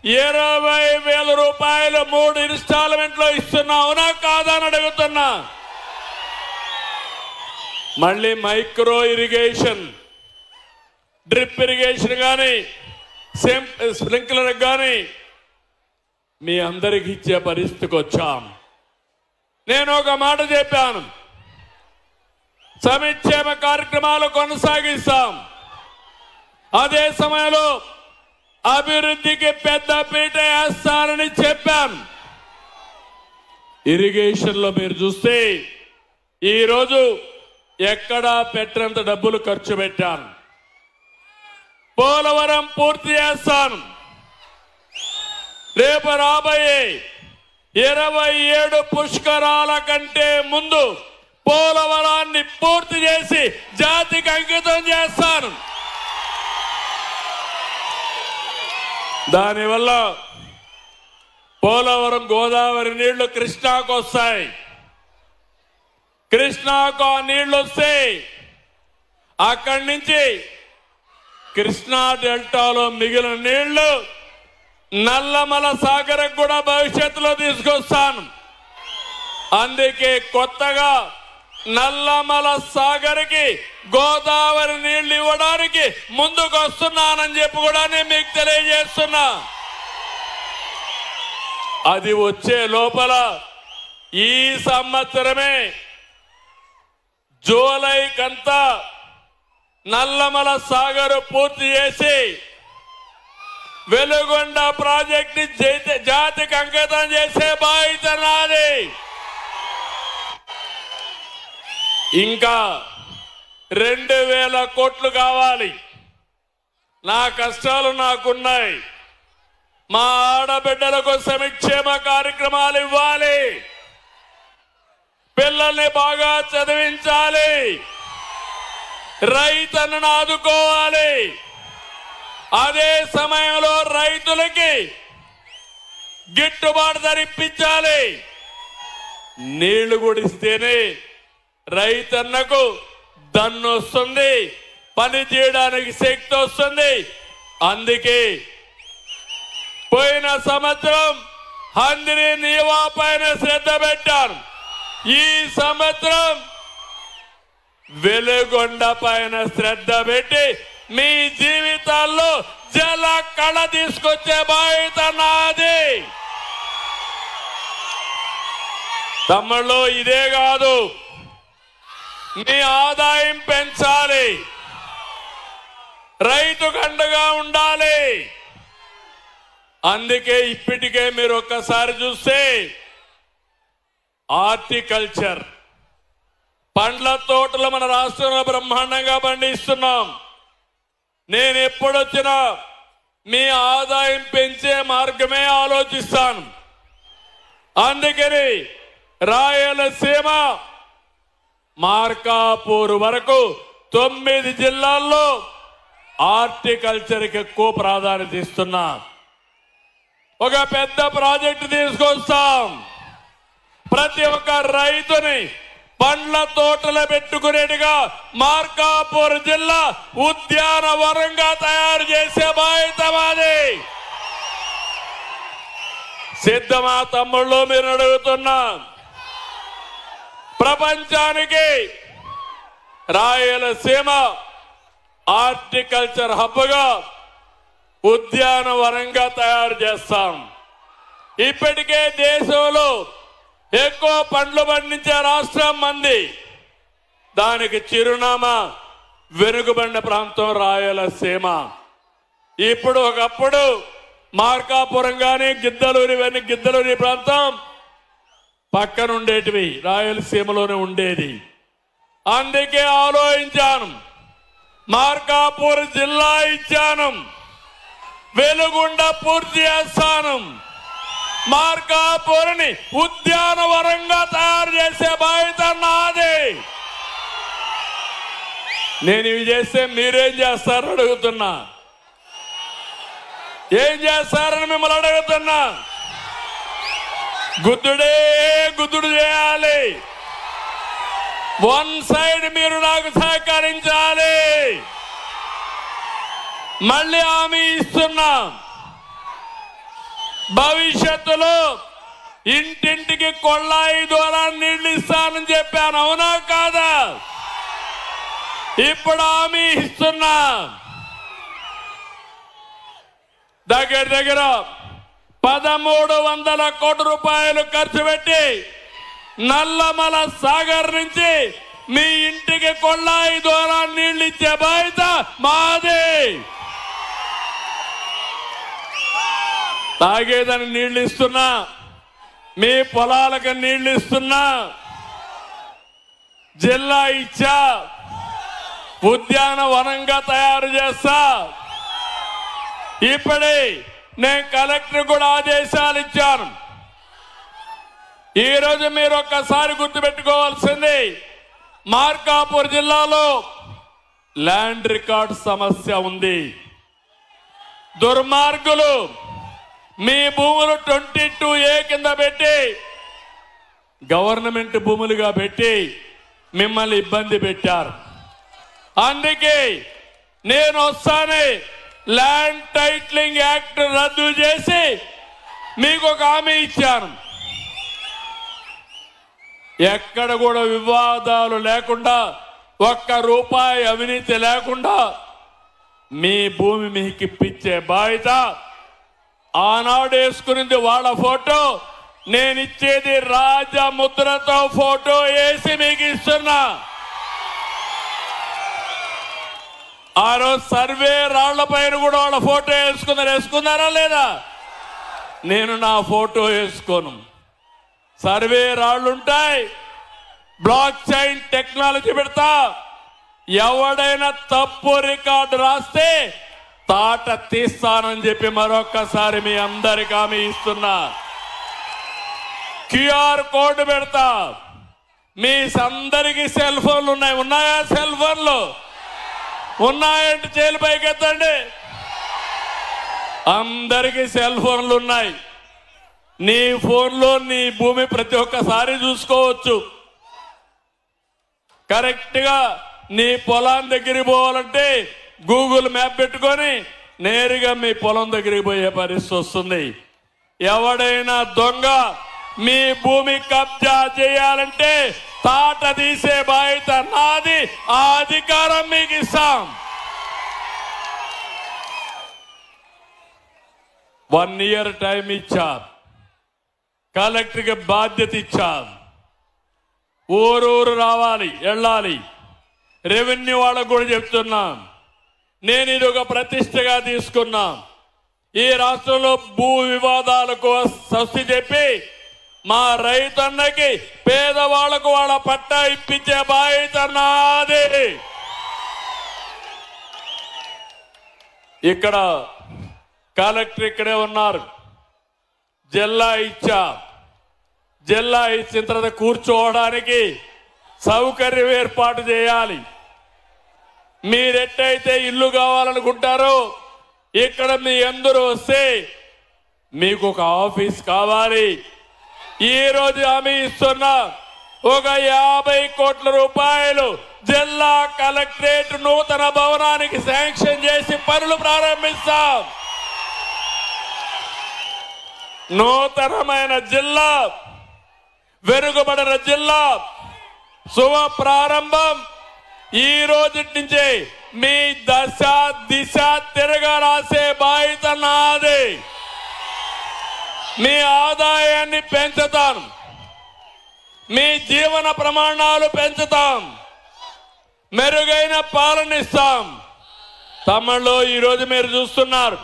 20,000 రూపాయలు 3 ఇన్స్టాల్మెంట్లో ఇస్తున్నా. అవునా కాదా అని అడుగుతున్నా. మళ్ళీ మైక్రో ఇరిగేషన్, డ్రిప్ ఇరిగేషన్ కానీ స్ప్రింక్లర్ కానీ మీ అందరికి ఇచ్చే పరిస్థితికి వచ్చాం. నేను ఒక మాట చెప్పాను, సంక్షేమ కార్యక్రమాలు కొనసాగిస్తాం. అదే సమయంలో అభివృద్ధికి పెద్ద పీట వేస్తానని చెప్పాను. ఇరిగేషన్ లో మీరు చూస్తే ఈరోజు ఎక్కడా పెట్టినంత డబ్బులు ఖర్చు పెట్టాను. పోలవరం పూర్తి చేస్తాను. రేపు రాబోయే 27 పుష్కరాల కంటే ముందు పోలవరాన్ని పూర్తి చేసి జాతికి అంకితం చేస్తాను. దానివల్ల పోలవరం గోదావరి నీళ్లు కృష్ణాకు వస్తాయి. కృష్ణాకు ఆ నీళ్లు వస్తే అక్కడి నుంచి కృష్ణా డెల్టాలో మిగిలిన నీళ్లు నల్లమల సాగర్కు కూడా భవిష్యత్తులో తీసుకొస్తాను. అందుకే కొత్తగా నల్లమల సాగర్కి గోదావరి నీళ్లు ఇవ్వడానికి ముందుకు వస్తున్నానని చెప్పి కూడా నేను మీకు తెలియజేస్తున్నా. అది వచ్చే లోపల ఈ సంవత్సరమే జూలైకంతా నల్లమల సాగర్ పూర్తి చేసి వెలుగొండ ప్రాజెక్ట్ జాతికి అంకితం చేసే బాధ్యత నాది. ఇంకా 2,000 కోట్లు కావాలి. నా కష్టాలు నాకున్నాయి. మా ఆడబిడ్డలకు సంక్షేమ కార్యక్రమాలు ఇవ్వాలి. పిల్లల్ని బాగా చదివించాలి. రైతులను ఆదుకోవాలి. అదే సమయంలో రైతులకి గిట్టుబాటు ధర ఇప్పించాలి. నీళ్లు గుడిస్తేనే రైతన్నకు దన్ను వస్తుంది, పని చేయడానికి శక్తి వస్తుంది. అందుకే పోయిన సంవత్సరం హంద్రి నీవా పైన శ్రద్ధ పెట్టాను. ఈ సంవత్సరం వెలుగొండ పైన శ్రద్ధ పెట్టి మీ జీవితాల్లో జల కళ తీసుకొచ్చే బాధ్యత నాది. తమ్ముళ్ళు ఇదే కాదు, మీ ఆదాయం పెంచాలి, రైతుకు అండగా ఉండాలి. అందుకే ఇప్పటికే మీరు ఒక్కసారి చూస్తే హార్టికల్చర్ పండ్ల తోటలు మన రాష్ట్రంలో బ్రహ్మాండంగా పండిస్తున్నాం. నేను ఎప్పుడొచ్చినా మీ ఆదాయం పెంచే మార్గమే ఆలోచిస్తాను. అందుకని రాయలసీమ మార్కాపూర్ వరకు 9 జిల్లాల్లో హార్టికల్చర్కి ఎక్కువ ప్రాధాన్యత ఇస్తున్నా. ఒక పెద్ద ప్రాజెక్టు తీసుకొస్తాం. ప్రతి ఒక్క రైతుని పండ్ల తోటలు పెట్టుకునేట్టుగా మార్కాపూర్ జిల్లా ఉద్యానవనంగా తయారు చేసే బాధ్యత మాది. సిద్ధమా తమ్ముళ్ళు? మీరు అడుగుతున్నా. ప్రపంచానికి రాయలసీమ హార్టికల్చర్ హబ్గా ఉద్యానవనంగా తయారు చేస్తాం. ఇప్పటికే దేశంలో ఎక్కువ పండ్లు పండించే రాష్ట్రం మంది. దానికి చిరునామా వెనుకబడిన ప్రాంతం రాయలసీమ. ఇప్పుడు ఒకప్పుడు మార్కాపురం కానీ గిద్దలూరి ప్రాంతం పక్కన ఉండేటివి, రాయలసీమలోనే ఉండేది. అందుకే ఆలోచించాను, మార్కాపూర్ జిల్లా ఇచ్చాను, వెలుగొండ పూర్తి చేస్తాను, మార్కాపూర్ని ఉద్యానవనంగా తయారు చేసే బాధ్యత నాది. నేను ఇవి చేస్తే మీరేం చేస్తారని అడుగుతున్నా. ఏం చేస్తారని మిమ్మల్ని అడుగుతున్నా. గుద్దుడు చేయాలి. వన్ సైడ్ మీరు నాకు సహకరించాలి. మళ్ళీ హామీ ఇస్తున్నా, భవిష్యత్తులో ఇంటింటికి కొళ్ళాయి ద్వారా నీళ్లు ఇస్తానని చెప్పాను. అవునా కాదా? ఇప్పుడు హామీ ఇస్తున్నా. దగ్గర 1300 కోట్ల రూపాయలు ఖర్చు పెట్టి నల్లమల సాగర్ నుంచి మీ ఇంటికి కొళ్ళాయి ద్వారా నీళ్లు ఇచ్చే బాధ్యత మాది. తాగేదని నీళ్లు ఇస్తున్నా, మీ పొలాలకు నీళ్లు ఇస్తున్నా, జిల్లా ఇచ్చా, ఉద్యానవనంగా తయారు చేస్తా. ఇప్పుడే నేను కలెక్టర్ కూడా ఆదేశాలు ఇచ్చాను. ఈ రోజు మీరు ఒక్కసారి గుర్తుపెట్టుకోవాల్సింది, మార్కాపూర్ జిల్లాలో ల్యాండ్ రికార్డ్ సమస్య ఉంది. దుర్మార్గులు మీ భూములు 22A కింద పెట్టి గవర్నమెంట్ భూములుగా పెట్టి మిమ్మల్ని ఇబ్బంది పెట్టారు. అందుకే నేను వస్తానే ల్యాండ్ టైటిలింగ్ యాక్ట్ రద్దు చేసి మీకు ఒక హామీ ఇచ్చాను. ఎక్కడ కూడా వివాదాలు లేకుండా, ఒక్క రూపాయి అవినీతి లేకుండా మీ భూమి మీకు ఇప్పించే బాధ్యత. ఆనాడు వేసుకునింది వాళ్ళ ఫోటో, నేను ఇచ్చేది రాజముద్రతో ఫోటో వేసి మీకు ఇస్తున్నా. ఆ రోజు సర్వే రాళ్ల పైన కూడా వాళ్ళ ఫోటో వేసుకున్నారా లేదా? నేను నా ఫోటో వేసుకోను. సర్వే రాళ్లుంటాయి, బ్లాక్ చైన్ టెక్నాలజీ పెడతా. ఎవడైనా తప్పు రికార్డు రాస్తే తాట తీస్తానని చెప్పి మరొక్కసారి మీ అందరికీ హామీ ఇస్తున్నా. QR కోడ్ పెడతా. మీ అందరికీ సెల్ ఫోన్లు ఉన్నాయా? సెల్ ఫోన్లు ఉన్నాయంటే చేలు పైకెత్తండి. అందరికీ సెల్ ఫోన్లు ఉన్నాయి. నీ ఫోన్లో నీ భూమి ప్రతి ఒక్కసారి చూసుకోవచ్చు. కరెక్ట్ గా నీ పొలం దగ్గరికి పోవాలంటే గూగుల్ మ్యాప్ పెట్టుకొని నేరుగా మీ పొలం దగ్గరికి పోయే పరిస్థితి వస్తుంది. ఎవడైనా దొంగ మీ భూమి కబ్జా చేయాలంటే తాట తీసే బాధ్యత నాది. ఆ అధికారం మీకు ఇస్తాం. 1 year టైం ఇచ్చాం. కలెక్టర్కి బాధ్యత ఇచ్చాం. ఊరూరు రావాలి, వెళ్ళాలి. రెవెన్యూ వాళ్ళకు కూడా చెప్తున్నాం, నేను ఇది ఒక ప్రతిష్టగా తీసుకున్నా. ఈ రాష్ట్రంలో భూ వివాదాలకు స్వస్తి చెప్పి మా రైతన్నకి, పేదవాళ్లకు వాళ్ళ పట్టా ఇప్పించే బాధ్యత నాది. ఇక్కడ కలెక్టర్ ఇక్కడే ఉన్నారు. జిల్లా ఇచ్చిన తర్వాత కూర్చోవడానికి సౌకర్యం ఏర్పాటు చేయాలి. మీరెట్టయితే ఇల్లు కావాలనుకుంటారో ఇక్కడ మీ అందరూ వస్తే మీకు ఒక ఆఫీస్ కావాలి. ఈ రోజు హామీ ఇస్తున్నా, ఒక 50 కోట్ల రూపాయలు జిల్లా కలెక్టరేట్ నూతన భవనానికి శాంక్షన్ చేసి పనులు ప్రారంభిస్తాం. నూతనమైన జిల్లా, వెనుకబడిన జిల్లా శుభ ప్రారంభం. ఈ రోజు నుంచే మీ దశ దిశ తిరగరాసే బాధ్యత నాది. మీ ఆదాయాన్ని పెంచుతాం, మీ జీవన ప్రమాణాలు పెంచుతాం, మెరుగైన పాలన ఇస్తాం. తమిళలో ఈరోజు మీరు చూస్తున్నారు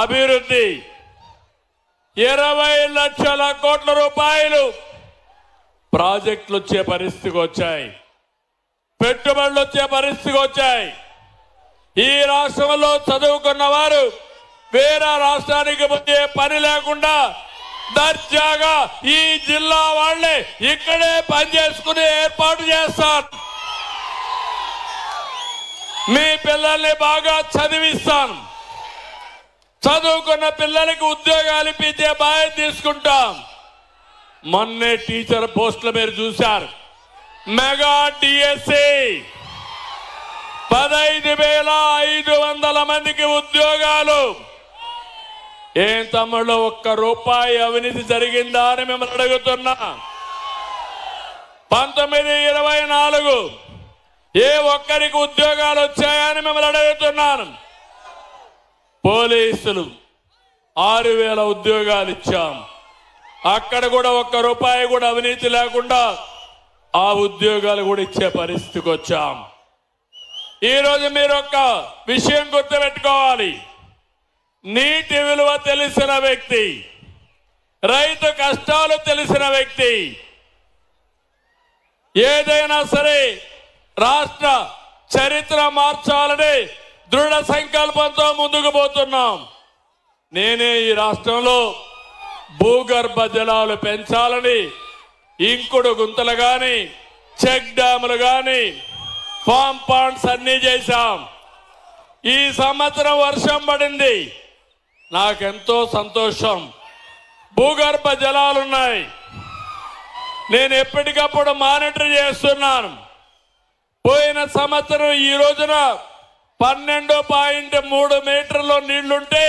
అభివృద్ధి 20 లక్షల కోట్ల రూపాయలు ప్రాజెక్టులు వచ్చే పరిస్థితికి వచ్చాయి, పెట్టుబడులు వచ్చే పరిస్థితికి వచ్చాయి. ఈ రాష్ట్రంలో చదువుకున్న వారు వేరే రాష్ట్రానికి పోయే పని లేకుండా దర్జాగా ఈ జిల్లా వాళ్ళే ఇక్కడే పనిచేసుకునే ఏర్పాటు చేస్తాను. మీ పిల్లల్ని బాగా చదివిస్తాను. చదువుకున్న పిల్లలకి ఉద్యోగాలు ఇప్పించే బాధ్యత తీసుకుంటాం. మొన్నే టీచర్ పోస్టులు మీరు చూశారు. మెగా డిఎస్సి 15,500 మందికి ఉద్యోగాలు. ఏం తమ్ముళ్ళు, ఒక్క రూపాయి అవినీతి జరిగిందా అని మిమ్మల్ని అడుగుతున్నా. 1924 ఏ ఒక్కరికి ఉద్యోగాలు వచ్చాయని మిమ్మల్ని అడుగుతున్నాను. పోలీసులు 6,000 ఉద్యోగాలు ఇచ్చాం. అక్కడ కూడా ఒక్క రూపాయి కూడా అవినీతి లేకుండా ఆ ఉద్యోగాలు కూడా ఇచ్చే పరిస్థితికి వచ్చాం. ఈరోజు మీరు ఒక్క విషయం గుర్తుపెట్టుకోవాలి. నీటి విలువ తెలిసిన వ్యక్తి, రైతు కష్టాలు తెలిసిన వ్యక్తి, ఏదైనా సరే రాష్ట్ర చరిత్ర మార్చాలని దృఢ సంకల్పంతో ముందుకు పోతున్నాం. నేనే ఈ రాష్ట్రంలో భూగర్భ జలాలు పెంచాలని ఇంకుడు గుంతలు గాని, చెక్ డ్యాములు గాని, ఫామ్ పాండ్స్ అన్ని చేశాం. ఈ సంవత్సరం వర్షం పడింది, నాకెంతో సంతోషం. భూగర్భ జలాలున్నాయి, నేను ఎప్పటికప్పుడు మానిటర్ చేస్తున్నాను. పోయిన సంవత్సరం ఈ రోజున 12.3 మీటర్ల నీళ్లుంటే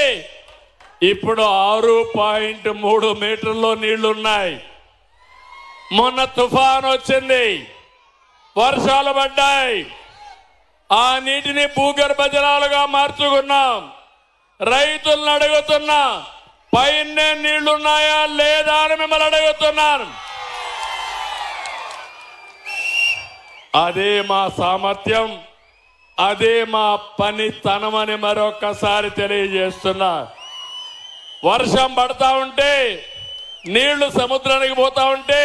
ఇప్పుడు 6.3 మీటర్ల నీళ్లున్నాయి. మొన్న తుఫాన్ వచ్చింది, వర్షాలు పడ్డాయి, ఆ నీటిని భూగర్భ జలాలుగా మార్చుకున్నాం. రైతులను అడుగుతున్నా, పైనే నీళ్లున్నాయా లేదా అని మిమ్మల్ని అడుగుతున్నాను. అదే మా సామర్థ్యం, అదే మా పనితనమని మరొకసారి తెలియజేస్తున్నా. వర్షం పడతా ఉంటే, నీళ్లు సముద్రానికి పోతా ఉంటే,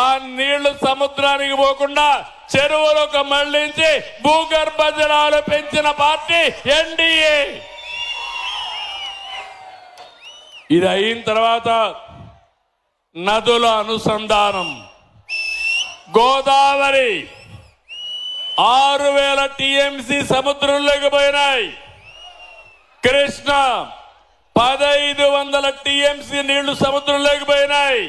ఆ నీళ్లు సముద్రానికి పోకుండా చెరువులకు మళ్లించి భూగర్భ జలాలు పెంచిన పార్టీ ఎన్డీఏ. ఇది అయిన తర్వాత నదుల అనుసంధానం, గోదావరి 6,000 టీఎంసీ సముద్రంలోకి పోయినాయి. కృష్ణ 1,500 టీఎంసీ నీళ్లు సముద్రంలోకి పోయినాయి.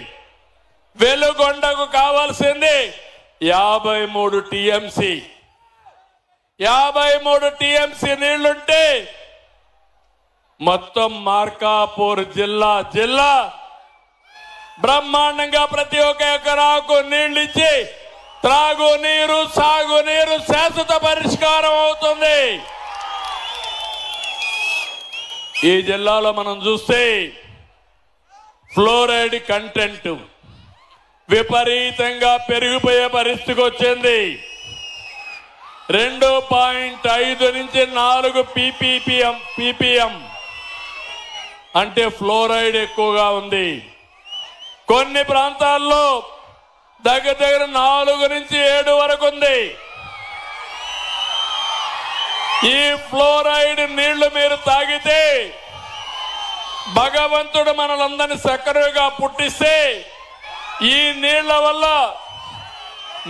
వెలుగొండకు కావాల్సింది 53 టీఎంసీ. 53 టీఎంసీ నీళ్లుంటే మొత్తం మార్కాపూర్ జిల్లా బ్రహ్మాండంగా ప్రతి ఒక్క ఎకరాకు నీళ్లిచ్చి త్రాగునీరు, సాగునీరు శాశ్వత పరిష్కారం అవుతుంది. ఈ జిల్లాలో మనం చూస్తే ఫ్లోరైడ్ కంటెంట్ విపరీతంగా పెరిగిపోయే పరిస్థితికి వచ్చింది. 2.5 నుంచి 4 ppm అంటే ఫ్లోరైడ్ ఎక్కువగా ఉంది. కొన్ని ప్రాంతాల్లో దగ్గర 4 నుంచి 7 వరకు ఉంది. ఈ ఫ్లోరైడ్ నీళ్లు మీరు తాగితే భగవంతుడు మనలందరినీ సక్రమంగా పుట్టిస్తే ఈ నీళ్ల వల్ల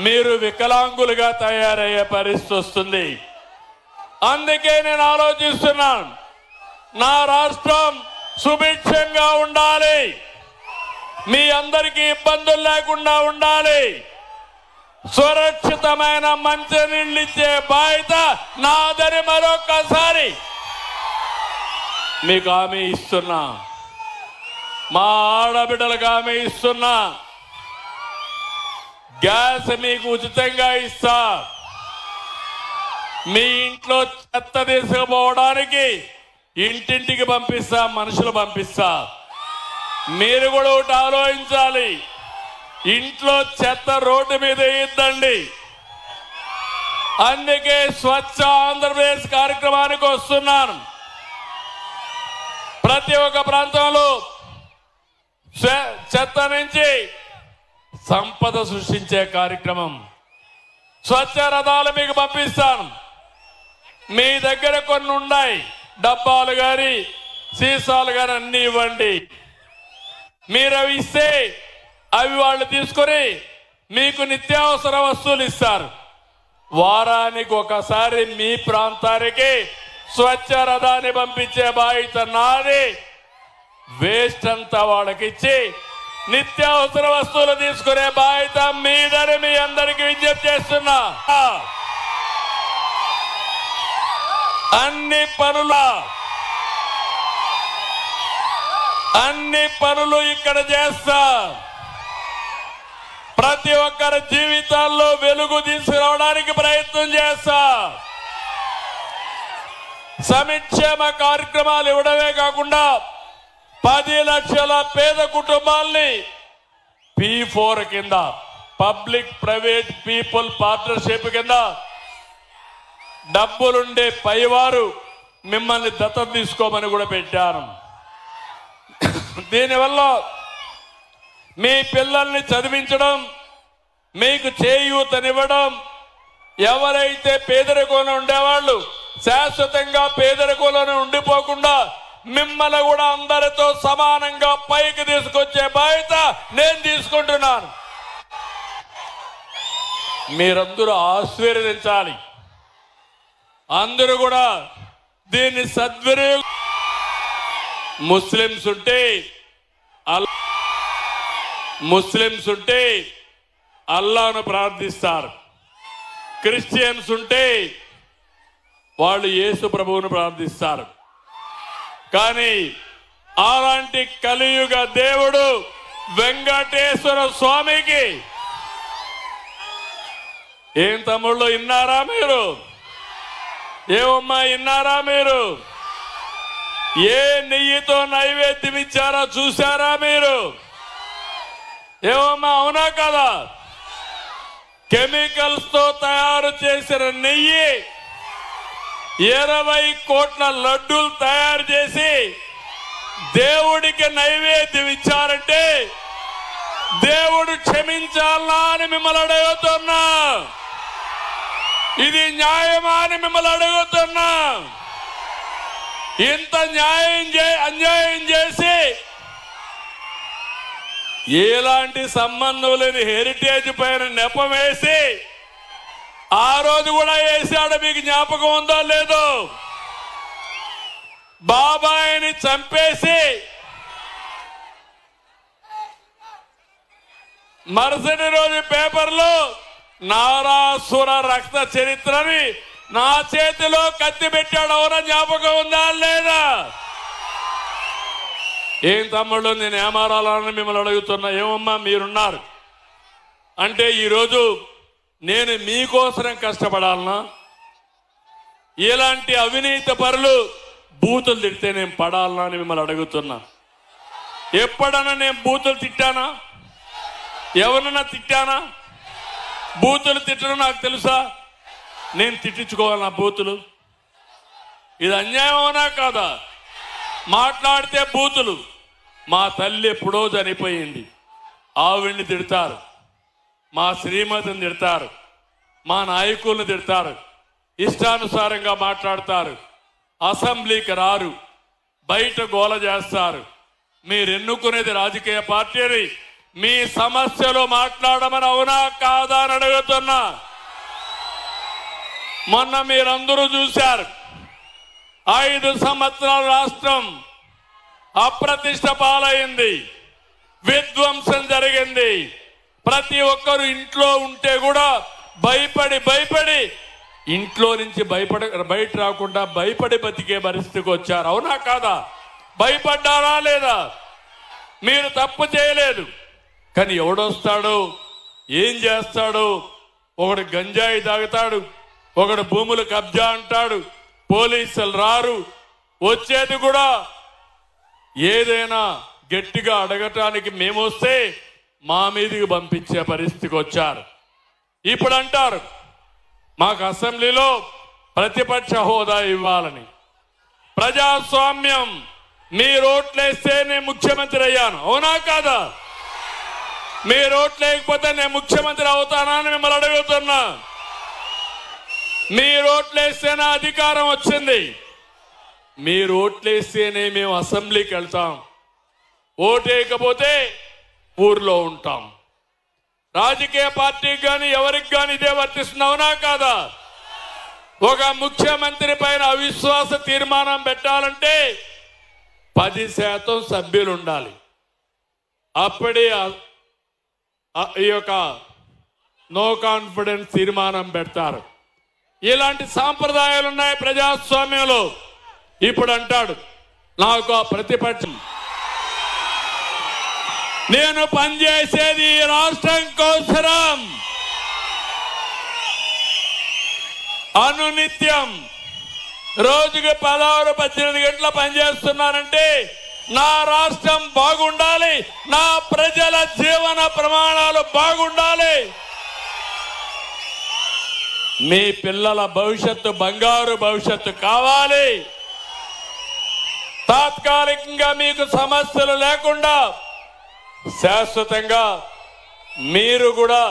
మీరు వికలాంగులుగా తయారయ్యే పరిస్థితి వస్తుంది. అందుకే నేను ఆలోచిస్తున్నాను, నా రాష్ట్రం సుభిక్షంగా ఉండాలి, మీ అందరికీ ఇబ్బందులు లేకుండా ఉండాలి, సురక్షితమైన మంచినీళ్ళు ఇచ్చే బాధ్యత నాదని మరొకసారి మీకు హామీ ఇస్తున్నా. మా ఆడబిడ్డలకు హామీ ఇస్తున్నా. గ్యాస్ మీకు ఉచితంగా ఇస్తా. మీ ఇంట్లో చెత్త తీసుకుపోవడానికి ఇంటింటికి పంపిస్తా, మనుషులు పంపిస్తా. మీరు కూడా ఒకటి ఆలోచించాలి, ఇంట్లో చెత్త రోడ్డు మీద వేయద్దండి. అందుకే స్వచ్ఛ ఆంధ్రప్రదేశ్ కార్యక్రమానికి వస్తున్నాను. ప్రతి ఒక్క ప్రాంతంలో చెత్త నుంచి సంపద సృష్టించే కార్యక్రమం, స్వచ్ఛ రథాలు మీకు పంపిస్తాను. మీ దగ్గర కొన్ని ఉన్నాయి, డబ్బాలు గాని సీసాలు గాని అన్ని ఇవ్వండి. మీరు అవి ఇస్తే అవి వాళ్ళు తీసుకొని మీకు నిత్యావసర వస్తువులు ఇస్తారు. వారానికి ఒకసారి మీ ప్రాంతానికి స్వచ్ఛ రథాన్ని పంపించే బాధ్యత నాది. వేస్ట్ అంతా వాళ్ళకిచ్చి నిత్యావసర వస్తువులు తీసుకునే బాధ్యత మీదని మీ అందరికీ విజ్ఞప్తి చేస్తున్నా. అన్ని పనులు ఇక్కడ చేస్తా. ప్రతి ఒక్కరి జీవితాల్లో వెలుగు తీసుకురావడానికి ప్రయత్నం చేస్తా. సంక్షేమ కార్యక్రమాలు ఇవ్వడమే కాకుండా 10 లక్షల పేద కుటుంబాల్ని P4 కింద, పబ్లిక్ ప్రైవేట్ పీపుల్ పార్ట్నర్షిప్ కింద డబ్బులుండే పైవారు మిమ్మల్ని దత్తత తీసుకోమని కూడా పెట్టాను. దీనివల్ల మీ పిల్లల్ని చదివించడం, మీకు చేయూతనివ్వడం, ఎవరైతే పేదరికంలో ఉండేవాళ్ళు శాశ్వతంగా పేదరికంలోనే ఉండిపోకుండా మిమ్మల్ని కూడా అందరితో సమానంగా పైకి తీసుకొచ్చే బాధ్యత నేను తీసుకుంటున్నాను. మీరందరూ ఆశీర్వదించాలి. అందరూ కూడా దీన్ని సద్వినియోగం. ముస్లిమ్స్ ఉంటే అల్లాను ప్రార్థిస్తారు. క్రిస్టియన్స్ ఉంటే వాళ్ళు యేసు ప్రభువును ప్రార్థిస్తారు. కానీ అలాంటి కలియుగ దేవుడు వెంకటేశ్వర స్వామికి ఏం తమ్ముళ్ళు విన్నారా మీరు? ఏమమ్మా విన్నారా మీరు? ఏ నెయ్యితో నైవేద్యం ఇచ్చారో చూశారా మీరు? ఏమమ్మా అవునా కదా? కెమికల్స్ తో తయారు చేసిన నెయ్యి 20 కోట్ల లడ్డూలు తయారు చేసి దేవుడికి నైవేద్యం ఇచ్చారంటే దేవుడు క్షమించాలా అని మిమ్మల్ని అడుగుతున్నా. ఇది న్యాయమా అని మిమ్మల్ని అడుగుతున్నా. ఇంత అన్యాయం చేసి ఎలాంటి సంబంధం లేని హెరిటేజ్ పైన నెపం వేసి ఆ రోజు కూడా వేసాడు. మీకు జ్ఞాపకం ఉందో లేదో? బాబాయిని చంపేసి మరుసటి రోజు పేపర్లో నారాసుర రక్త చరిత్రని నా చేతిలో కత్తి పెట్టాడు. ఎవరో జ్ఞాపకం ఉందా లేదా? ఏం తమ్ముళ్ళు నేను ఏమారాలని మిమ్మల్ని అడుగుతున్నా. ఏమమ్మా మీరున్నారు అంటే ఈరోజు నేను మీకోసం కష్టపడాలనా? ఇలాంటి అవినీతి పరులు బూతులు తిడితే నేను పడాలనా అని మిమ్మల్ని అడుగుతున్నా. ఎప్పుడన్నా నేను బూతులు తిట్టానా? ఎవరన్నా తిట్టానా? బూతులు తిట్టడం నాకు తెలుసా? నేను తిట్టించుకోవాలి నా బూతులు? ఇది అన్యాయం అవునా కాదా? మాట్లాడితే బూతులు. మా తల్లి ఎప్పుడో చనిపోయింది, ఆవిడ్ని తిడతారు, మా శ్రీమతిని తిడతారు, మా నాయకుల్ని తిడతారు, ఇష్టానుసారంగా మాట్లాడతారు, అసెంబ్లీకి రారు, బయట గోల చేస్తారు. మీరు ఎన్నుకునేది రాజకీయ పార్టీని, మీ సమస్యలు మాట్లాడమని అవునా కాదా అని అడుగుతున్నా. మొన్న మీరందరూ చూశారు, 5 సంవత్సరాల రాష్ట్రం అప్రతిష్ట పాలైంది, విధ్వంసం జరిగింది. ప్రతి ఒక్కరు ఇంట్లో ఉంటే కూడా భయపడి ఇంట్లో నుంచి బయట రాకుండా భయపడి బతికే పరిస్థితికి వచ్చారు. అవునా కాదా? భయపడ్డారా లేదా? మీరు తప్పు చేయలేదు, కానీ ఎవడొస్తాడు, ఏం చేస్తాడు? ఒకడు గంజాయి తాగుతాడు, ఒకడు భూములు కబ్జా అంటాడు, పోలీసులు రారు. వచ్చేది కూడా ఏదైనా గట్టిగా అడగటానికి మేమొస్తే మా మీదికి పంపించే పరిస్థితికి వచ్చారు. ఇప్పుడు అంటారు మాకు అసెంబ్లీలో ప్రతిపక్ష హోదా ఇవ్వాలని. ప్రజాస్వామ్యం, మీరు ఓట్లేస్తే నేను ముఖ్యమంత్రి అయ్యాను, అవునా కాదా? మీరు ఓట్లేకపోతే నేను ముఖ్యమంత్రి అవుతానా అని మిమ్మల్ని అడుగుతున్నా. మీరు ఓట్లేస్తేనే అధికారం వచ్చింది, మీరు ఓట్లేస్తేనే మేము అసెంబ్లీకి వెళ్తాం, ఓటేయకపోతే ఊర్లో ఉంటాం. రాజకీయ పార్టీకి కానీ ఎవరికి కానీ ఇదే వర్తిస్తుంది, అవునా కాదా? ఒక ముఖ్యమంత్రి పైన అవిశ్వాస తీర్మానం పెట్టాలంటే 10% సభ్యులు ఉండాలి, అప్పుడే ఈ యొక్క నో కాన్ఫిడెన్స్ తీర్మానం పెడతారు. ఇలాంటి సాంప్రదాయాలు ఉన్నాయి ప్రజాస్వామ్యంలో. ఇప్పుడు అంటాడు నాకు ఆ ప్రతిపక్షం, నేను పనిచేసేది ఈ రాష్ట్రం కోసరం, అనునిత్యం రోజుకి 16-18 గంటల పనిచేస్తున్నానంటే నా రాష్ట్రం బాగుండాలి, నా ప్రజల జీవన ప్రమాణాలు బాగుండాలి, మీ పిల్లల భవిష్యత్తు బంగారు భవిష్యత్తు కావాలి. తాత్కాలికంగా మీకు సమస్యలు లేకుండా శాశ్వతంగా మీరు కూడా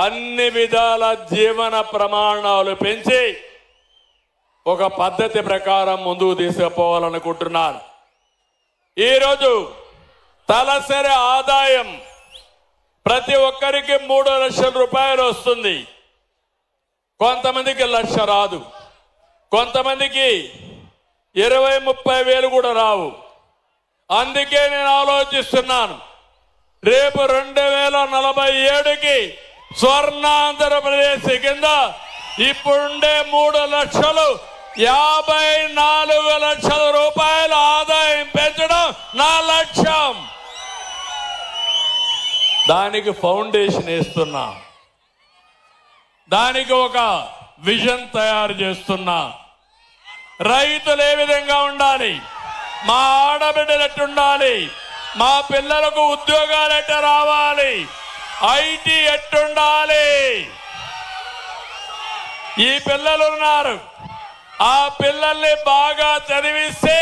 అన్ని విధాల జీవన ప్రమాణాలు పెంచి ఒక పద్ధతి ప్రకారం ముందుకు తీసుకుపోవాలనుకుంటున్నారు. ఈరోజు తలసరి ఆదాయం ప్రతి ఒక్కరికి 3 లక్షల రూపాయలు వస్తుంది. కొంతమందికి 1 లక్ష రాదు, కొంతమందికి 20-30 వేలు కూడా రావు. అందుకే నేను ఆలోచిస్తున్నాను, రేపు 2047కి స్వర్ణాంధ్రప్రదేశ్ కింద ఇప్పుడుండే 3 లక్షలు 54 లక్షల రూపాయల ఆదాయం పెంచడం నా లక్ష్యం. దానికి ఫౌండేషన్ వేస్తున్నా, దానికి ఒక విజన్ తయారు చేస్తున్నా. రైతులు ఏ విధంగా ఉండాలి, మా ఆడబిడ్డలు ఎట్టుండాలి, మా పిల్లలకు ఉద్యోగాలు ఎట్ట రావాలి, ఐటీ ఎట్టుండాలి. ఈ పిల్లలు ఉన్నారు, ఆ పిల్లల్ని బాగా చదివిస్తే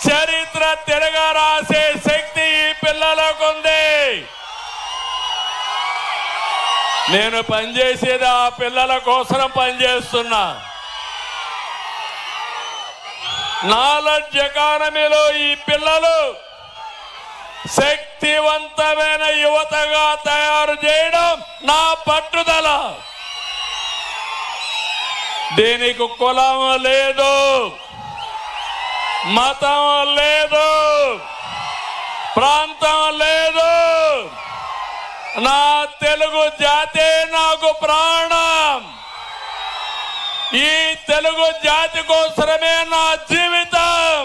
చరిత్ర తిరగా రాసే శక్తి ఈ పిల్లలకు ఉంది. నేను పనిచేసేది ఆ పిల్లల కోసం పనిచేస్తున్నా. నాలెడ్జ్ ఎకానమీలో ఈ పిల్లలు శక్తివంతమైన యువతగా తయారు చేయడం నా పట్టుదల. దీనికి కులం లేదు, మతం లేదు, ప్రాంతం లేదు. నా తెలుగు జాతే నాకు ప్రాణం. ఈ తెలుగు జాతి కోసమే నా జీవితం.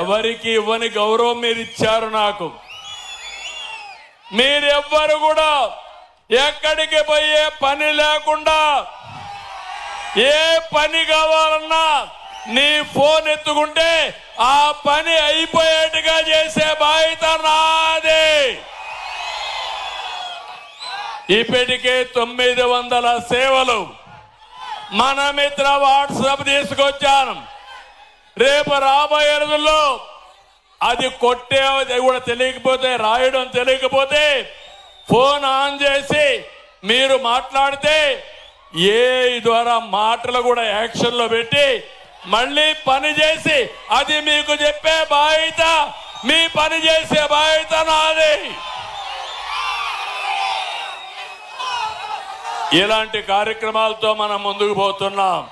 ఎవరికి ఇవ్వని గౌరవం మీరు ఇచ్చారు నాకు. మీరెవ్వరు కూడా ఎక్కడికి పోయే పని లేకుండా ఏ పని కావాలన్నా నీ ఫోన్ ఎత్తుకుంటే ఆ పని అయిపోయేట్టుగా చేసే బాధ్యత నాదే. ఇప్పటికే 900 సేవలు మన మిత్ర వాట్సాప్ తీసుకొచ్చాను. రేపు రాబోయే రోజుల్లో అది కొట్టే కూడా తెలియకపోతే, రాయడం తెలియకపోతే ఫోన్ ఆన్ చేసి మీరు మాట్లాడితే ఏ ద్వారా మాటలు కూడా యాక్షన్లో పెట్టి మళ్ళీ పని చేసి అది మీకు చెప్పే బాధ్యత, మీ పని చేసే బాధ్యత నాది. ఇలాంటి కార్యక్రమాలతో మనం ముందుకు పోతున్నాం.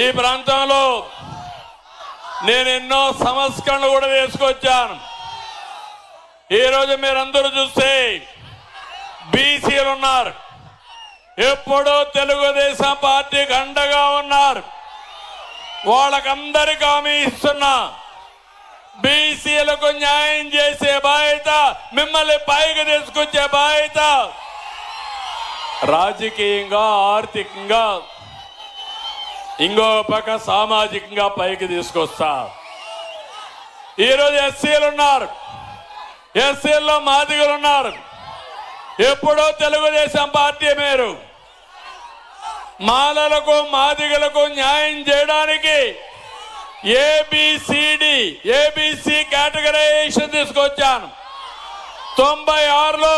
ఈ ప్రాంతంలో నేను ఎన్నో సంస్కరణలు కూడా తీసుకొచ్చాను. ఈరోజు మీరందరూ చూస్తే బీసీలు ఉన్నారు, ఎప్పుడూ తెలుగుదేశం పార్టీకి అండగా ఉన్నారు. వాళ్ళకందరికీ హామీ ఇస్తున్నా, బీసీలకు న్యాయం చేసే బాధ్యత, మిమ్మల్ని పైకి తీసుకొచ్చే బాధ్యత రాజకీయంగా, ఆర్థికంగా, ఇంకో పక్క సామాజికంగా పైకి తీసుకొస్తా. ఈరోజు ఎస్సీలు ఉన్నారు, ఎస్సీల్లో మాదిగలు ఉన్నారు. ఎప్పుడో తెలుగుదేశం పార్టీ మీరు మాలలకు మాదిగలకు న్యాయం చేయడానికి ఏబిసి కేటగరైజేషన్ తీసుకొచ్చాను. 96లో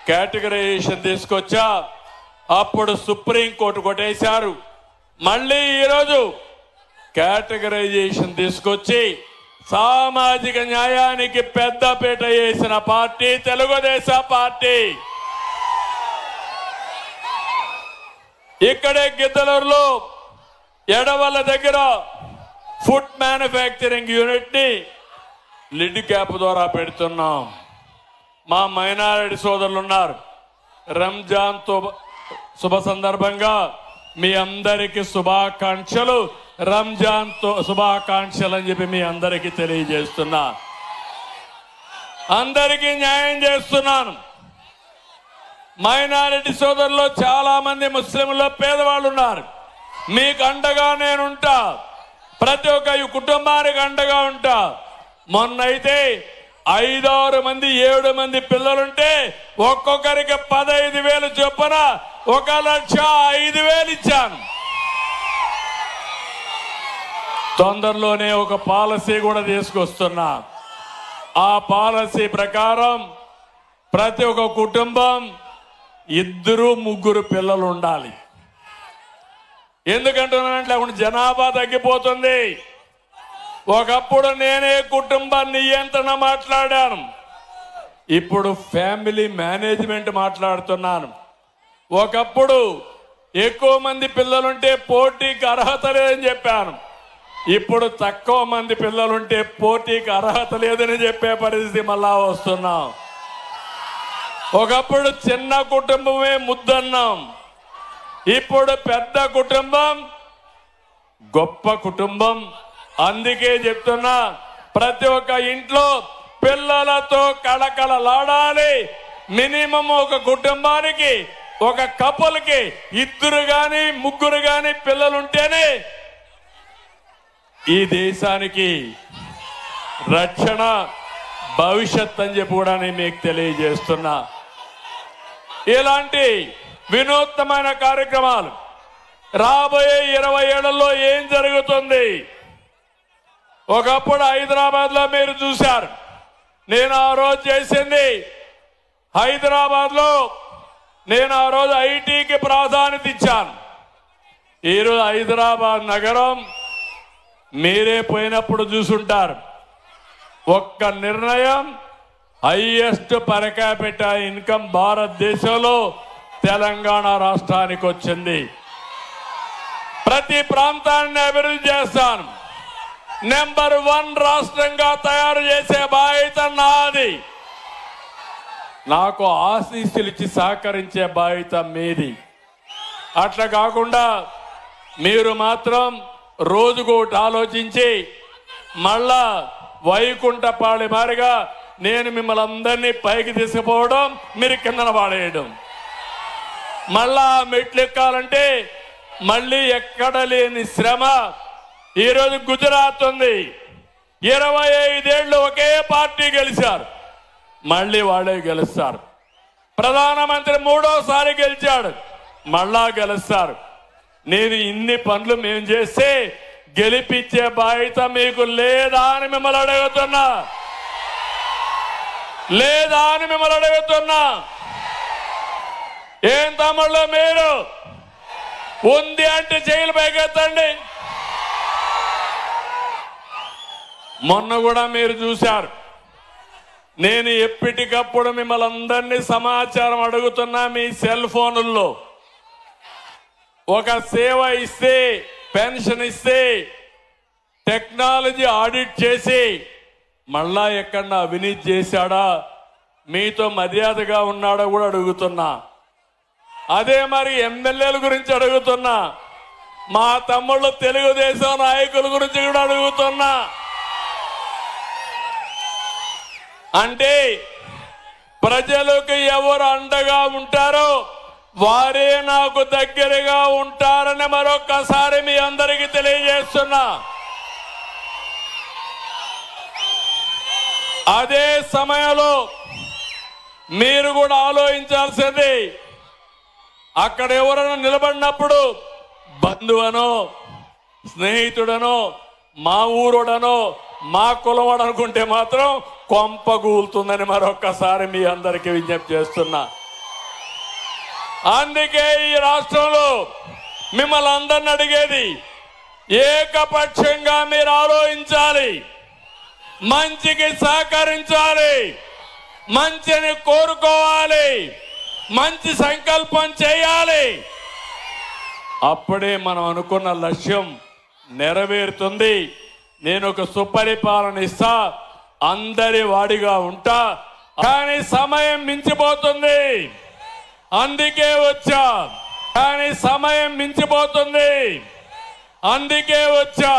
కేటగరైజేషన్ తీసుకొచ్చా, అప్పుడు సుప్రీంకోర్టు కొట్టేశారు. మళ్ళీ ఈరోజు కేటగరైజేషన్ తీసుకొచ్చి సామాజిక న్యాయానికి పెద్దపీట వేసిన పార్టీ తెలుగుదేశం పార్టీ. ఇక్కడే గిద్దలూరులో ఎడవల్ల దగ్గర ఫుడ్ మ్యానుఫ్యాక్చరింగ్ యూనిట్ ని లిడ్ క్యాప్ ద్వారా పెడుతున్నాం. మా మైనారిటీ సోదరులు ఉన్నారు. రంజాన్ శుభ సందర్భంగా మీ అందరికీ శుభాకాంక్షలు, రంజాన్ శుభాకాంక్షలు అని చెప్పి మీ అందరికీ తెలియజేస్తున్నా. అందరికీ న్యాయం చేస్తున్నాను. మైనారిటీ సోదరుల్లో చాలా మంది ముస్లింల్లో పేదవాళ్ళు ఉన్నారు. మీకు అండగా నేనుంటా, ప్రతి ఒక్క కుటుంబానికి అండగా ఉంటా. మొన్నైతే 5-6 మంది 7 మంది పిల్లలుంటే ఒక్కొక్కరికి 15,000 చొప్పున 1,05,000 ఇచ్చాను. తొందరలోనే ఒక పాలసీ కూడా తీసుకొస్తున్నా. ఆ పాలసీ ప్రకారం ప్రతి ఒక్క కుటుంబం 2-3 పిల్లలు ఉండాలి. ఎందుకంటున్నానంటే అప్పుడు జనాభా తగ్గిపోతుంది. ఒకప్పుడు నేనే కుటుంబ నియంత్రణ మాట్లాడాను, ఇప్పుడు ఫ్యామిలీ మేనేజ్మెంట్ మాట్లాడుతున్నాను. ఒకప్పుడు ఎక్కువ మంది పిల్లలుంటే పోటీకి అర్హత లేదని చెప్పాను, ఇప్పుడు తక్కువ మంది పిల్లలుంటే పోటీకి అర్హత లేదని చెప్పే పరిస్థితి మళ్ళా వస్తున్నాం. ఒకప్పుడు చిన్న కుటుంబమే ముద్దన్నాం, ఇప్పుడు పెద్ద కుటుంబం గొప్ప కుటుంబం. అందుకే చెప్తున్నా, ప్రతి ఒక్క ఇంట్లో పిల్లలతో కళకళలాడాలి. మినిమం ఒక కుటుంబానికి, ఒక కపుల్కి 2 గాని 3 గాని పిల్లలుంటేనే ఈ దేశానికి రక్షణ, భవిష్యత్ అని చెప్పి కూడా నేను మీకు తెలియజేస్తున్నా. ఇలాంటి వినూత్నమైన కార్యక్రమాలు రాబోయే 20 ఏళ్లలో ఏం జరుగుతుంది? ఒకప్పుడు హైదరాబాద్ లో మీరు చూశారు, నేను ఆ రోజు చేసింది హైదరాబాద్ లో, నేను ఆ రోజు ఐటీకి ప్రాధాన్యత ఇచ్చాను. ఈరోజు హైదరాబాద్ నగరం మీరే పోయినప్పుడు చూసుంటారు, ఒక్క నిర్ణయం హైయెస్ట్ పర్ క్యాపిటా ఇన్కమ్ భారతదేశంలో తెలంగాణ రాష్ట్రానికి వచ్చింది. ప్రతి ప్రాంతాన్ని అభివృద్ధి చేస్తాను. నెంబర్ 1 రాష్ట్రంగా తయారు చేసే బాధ్యత నాది. నాకు ఆశీస్సులు ఇచ్చి సహకరించే బాధ్యత మీది. అట్లా కాకుండా మీరు మాత్రం రోజుకోటి ఆలోచించి మళ్ళా వైకుంఠపాళి మారిగా నేను మిమ్మల్ని అందరినీ పైకి తీసుకుపోవడం, మీరు కిందన పాడేయడం. మళ్ళా మెట్లు ఎక్కాలంటే మళ్ళీ ఎక్కడ లేని శ్రమ. ఈరోజు గుజరాత్ ఉంది, 25 ఏళ్ళు ఒకే పార్టీ గెలిచారు, మళ్ళీ వాళ్ళే గెలుస్తారు. ప్రధానమంత్రి మూడోసారి గెలిచాడు, మళ్ళా గెలుస్తారు. నేను ఇన్ని పనులు మేము చేస్తే గెలిపించే బాధ్యత మీకు లేదా అని మిమ్మల్ని అడుగుతున్నా, లేదా అని మిమ్మల్ని అడుగుతున్నా. ఏం తమ్ముళ్ళు మీరు ఉంది అంటే జైలు పైకెత్తండి. మొన్న కూడా మీరు చూశారు, నేను ఎప్పటికప్పుడు మిమ్మల్ని అందరినీ సమాచారం అడుగుతున్నా. మీ సెల్ ఫోనుల్లో ఒక సేవ ఇస్తే, పెన్షన్ ఇస్తే టెక్నాలజీ ఆడిట్ చేసి మళ్ళా ఎక్కడ అవినీతి చేశాడా, మీతో మర్యాదగా ఉన్నాడా కూడా అడుగుతున్నా. అదే మరి ఎమ్మెల్యేల గురించి అడుగుతున్నా, మా తమ్ముళ్ళు తెలుగుదేశం నాయకుల గురించి కూడా అడుగుతున్నా. అంటే ప్రజలకు ఎవరు అండగా ఉంటారో వారే నాకు దగ్గరగా ఉంటారని మరొక్కసారి మీ అందరికీ తెలియజేస్తున్నా. అదే సమయంలో మీరు కూడా ఆలోచించాల్సింది, అక్కడ ఎవరైనా నిలబడినప్పుడు బంధువనో స్నేహితుడనో మా ఊరుడనో మా కులవాడు అనుకుంటే మాత్రం కొంప కూలుతుందని మరొక్కసారి మీ అందరికీ విజ్ఞప్తి చేస్తున్నా. అందుకే ఈ రాష్ట్రంలో మిమ్మల్ని అందరిని అడిగేది, ఏకపక్షంగా మీరు ఆలోచించాలి, మంచికి సహకరించాలి, మంచిని కోరుకోవాలి, మంచి సంకల్పం చేయాలి. అప్పుడే మనం అనుకున్న లక్ష్యం నెరవేరుతుంది. నేను ఒక సుపరిపాలన ఇస్తా, అందరి వాడిగా ఉంటా. కానీ సమయం మించిపోతుంది, అందుకే వచ్చా. కానీ సమయం మించిపోతుంది, అందుకే వచ్చా.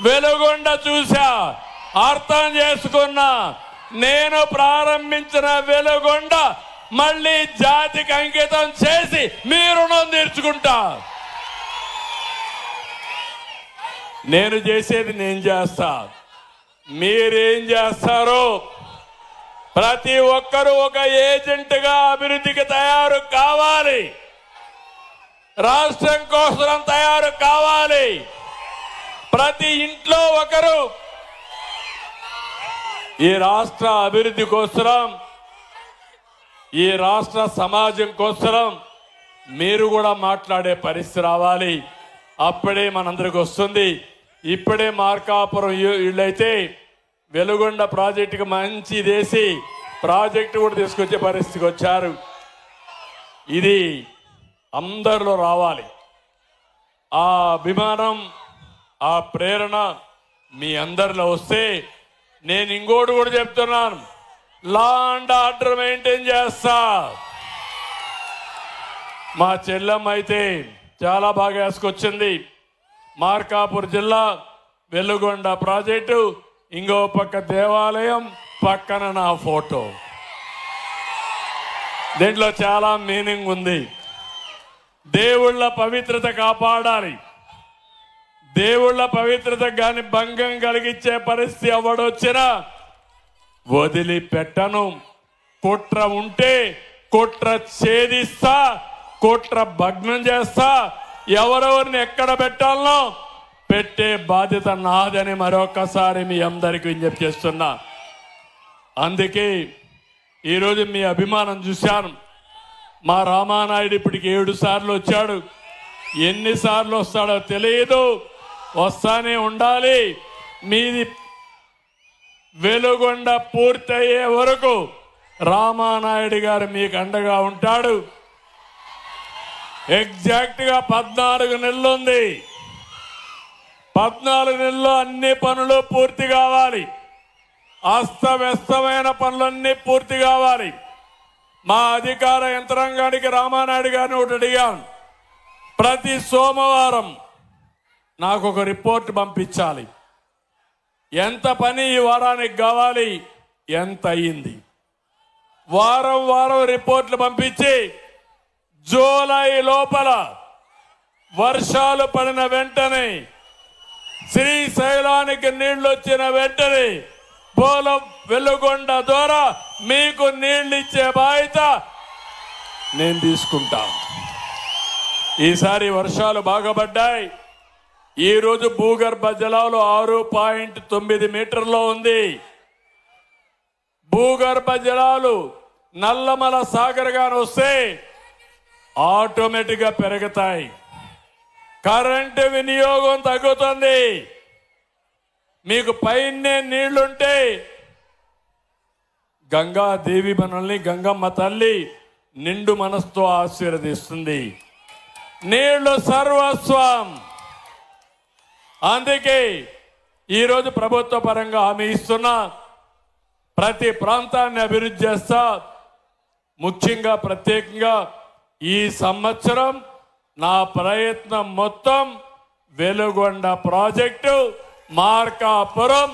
వెలుగొండ చూసా, అర్థం చేసుకున్నా. నేను ప్రారంభించిన వెలుగొండ మళ్ళీ జాతికి అంకితం చేసి మీ రుణం తీర్చుకుంటా. నేను చేసేది నేను చేస్తా, మీరేం చేస్తారో. ప్రతి ఒక్కరూ ఒక ఏజెంట్గా అభివృద్ధికి తయారు కావాలి, రాష్ట్రం కోసం తయారు కావాలి. ప్రతి ఇంట్లో ఒకరు ఈ రాష్ట్ర అభివృద్ధి కోసం, ఈ రాష్ట్ర సమాజం కోసం మీరు కూడా మాట్లాడే పరిస్థితి రావాలి. అప్పుడే మనందరికి వస్తుంది. ఇప్పుడే మార్కాపురం వీళ్ళైతే వెలుగొండ ప్రాజెక్టుకి మంచి దేశీ ప్రాజెక్టు కూడా తీసుకొచ్చే పరిస్థితికి వచ్చారు. ఇది అందరిలో రావాలి. ఆ అభిమానం, ఆ ప్రేరణ మీ అందరిలో వస్తే, నేను ఇంకోటి కూడా చెప్తున్నాను, లా అండ్ ఆర్డర్ మెయింటైన్ చేస్తా. మా చెల్లెమ్మ అయితే చాలా బాగా వేసుకొచ్చింది. మార్కాపూర్ జిల్లా వెలుగొండ ప్రాజెక్టు, ఇంకో పక్క దేవాలయం, పక్కన నా ఫోటో. దీంట్లో చాలా మీనింగ్ ఉంది. దేవుళ్ళ పవిత్రత కాపాడాలి. దేవుళ్ళ పవిత్రత గాని భంగం కలిగించే పరిస్థితి ఎవడొచ్చినా వదిలిపెట్టను. కుట్ర ఉంటే కుట్ర ఛేదిస్తా, కుట్ర భగ్నం చేస్తా. ఎవరెవరిని ఎక్కడ పెట్టాలనో పెట్టే బాధ్యత నాదని మరొకసారి మీ అందరికీ విజ్ఞప్తి చేస్తున్నా. అందుకే ఈరోజు మీ అభిమానం చూశాను. మా రామానాయుడు ఇప్పటికి 7 సార్లు వచ్చాడు. ఎన్నిసార్లు వస్తాడో తెలియదు, వస్తానే ఉండాలి. మీది వెలుగొండ పూర్తయ్యే వరకు రామానాయుడు గారు మీకు అండగా ఉంటాడు. ఎగ్జాక్ట్గా 14 నెలలు ఉంది. 14 నెలల్లో అన్ని పనులు పూర్తి కావాలి. అస్తవ్యస్తమైన పనులన్నీ పూర్తి కావాలి. మా అధికార యంత్రాంగానికి రామానాయుడు గారిని ఒకటి అడిగాను, ప్రతి సోమవారం నాకు ఒక రిపోర్ట్ పంపించాలి. ఎంత పని ఈ వారానికి కావాలి, ఎంత అయ్యింది. వారం వారం రిపోర్ట్లు పంపించి జూలై లోపల వర్షాలు పడిన వెంటనే, శ్రీశైలానికి నీళ్లు వచ్చిన వెంటనే పోలం వెలుగొండ ద్వారా మీకు నీళ్లు ఇచ్చే బాధ్యత నేను తీసుకుంటా. ఈసారి వర్షాలు బాగా పడ్డాయి. ఈరోజు భూగర్భ జలాలు 6.9 మీటర్లో ఉంది. భూగర్భ జలాలు నల్లమల సాగర్గా వస్తే ఆటోమేటిక్గా పెరుగుతాయి. కరెంటు వినియోగం తగ్గుతుంది. మీకు పైనే నీళ్లుంటే గంగాదేవి మనల్ని, గంగమ్మ తల్లి నిండు మనసుతో ఆశీర్వదిస్తుంది. నీళ్లు సర్వస్వం. అందుకే ఈరోజు ప్రభుత్వ పరంగా హామీ ఇస్తున్నా, ప్రతి ప్రాంతాన్ని అభివృద్ధి చేస్తా. ముఖ్యంగా ప్రత్యేకంగా ఈ సంవత్సరం నా ప్రయత్నం మొత్తం వెలుగొండ ప్రాజెక్టు, మార్కాపురం,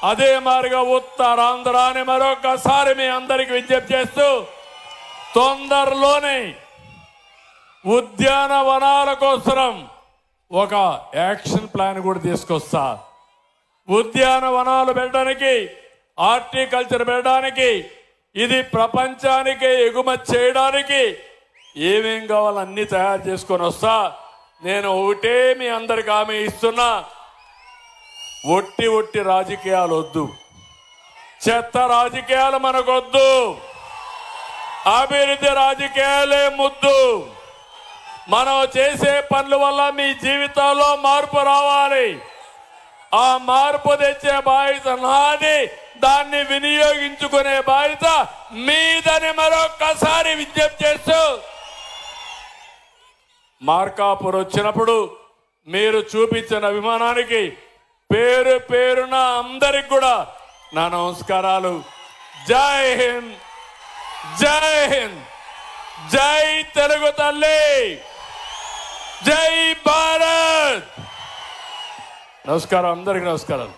అదే మారిగా ఉత్తరాంధ్రాన్ని మరొకసారి మీ అందరికి విజ్ఞప్తి చేస్తూ, తొందరలోనే ఉద్యానవనాల కోసం ఒక యాక్షన్ ప్లాన్ కూడా తీసుకొస్తా. ఉద్యానవనాలు పెట్టడానికి, హార్టికల్చర్ పెట్టడానికి, ఇది ప్రపంచానికి ఎగుమతి చేయడానికి ఏమేం కావాలో అన్ని తయారు చేసుకొని వస్తా. నేను ఒకటే మీ అందరికి హామీ ఇస్తున్నా, ఒట్టి రాజకీయాలు వద్దు, చెత్త రాజకీయాలు మనకొద్దు, అభివృద్ధి రాజకీయాలే ముద్దు. మనం చేసే పనుల వల్ల మీ జీవితాల్లో మార్పు రావాలి. ఆ మార్పు తెచ్చే బాధ్యత నాది, దాన్ని వినియోగించుకునే బాధ్యత మీదని మరొక్కసారి విజ్ఞప్తి చేస్తూ, మార్కాపూర్ వచ్చినప్పుడు మీరు చూపించిన అభిమానానికి పేరు పేరున అందరికి కూడా నా నమస్కారాలు. జై హింద్, జై హింద్, జై తెలుగు తల్లి, జై భారత్. నమస్కారం, అందరికి నమస్కారాలు.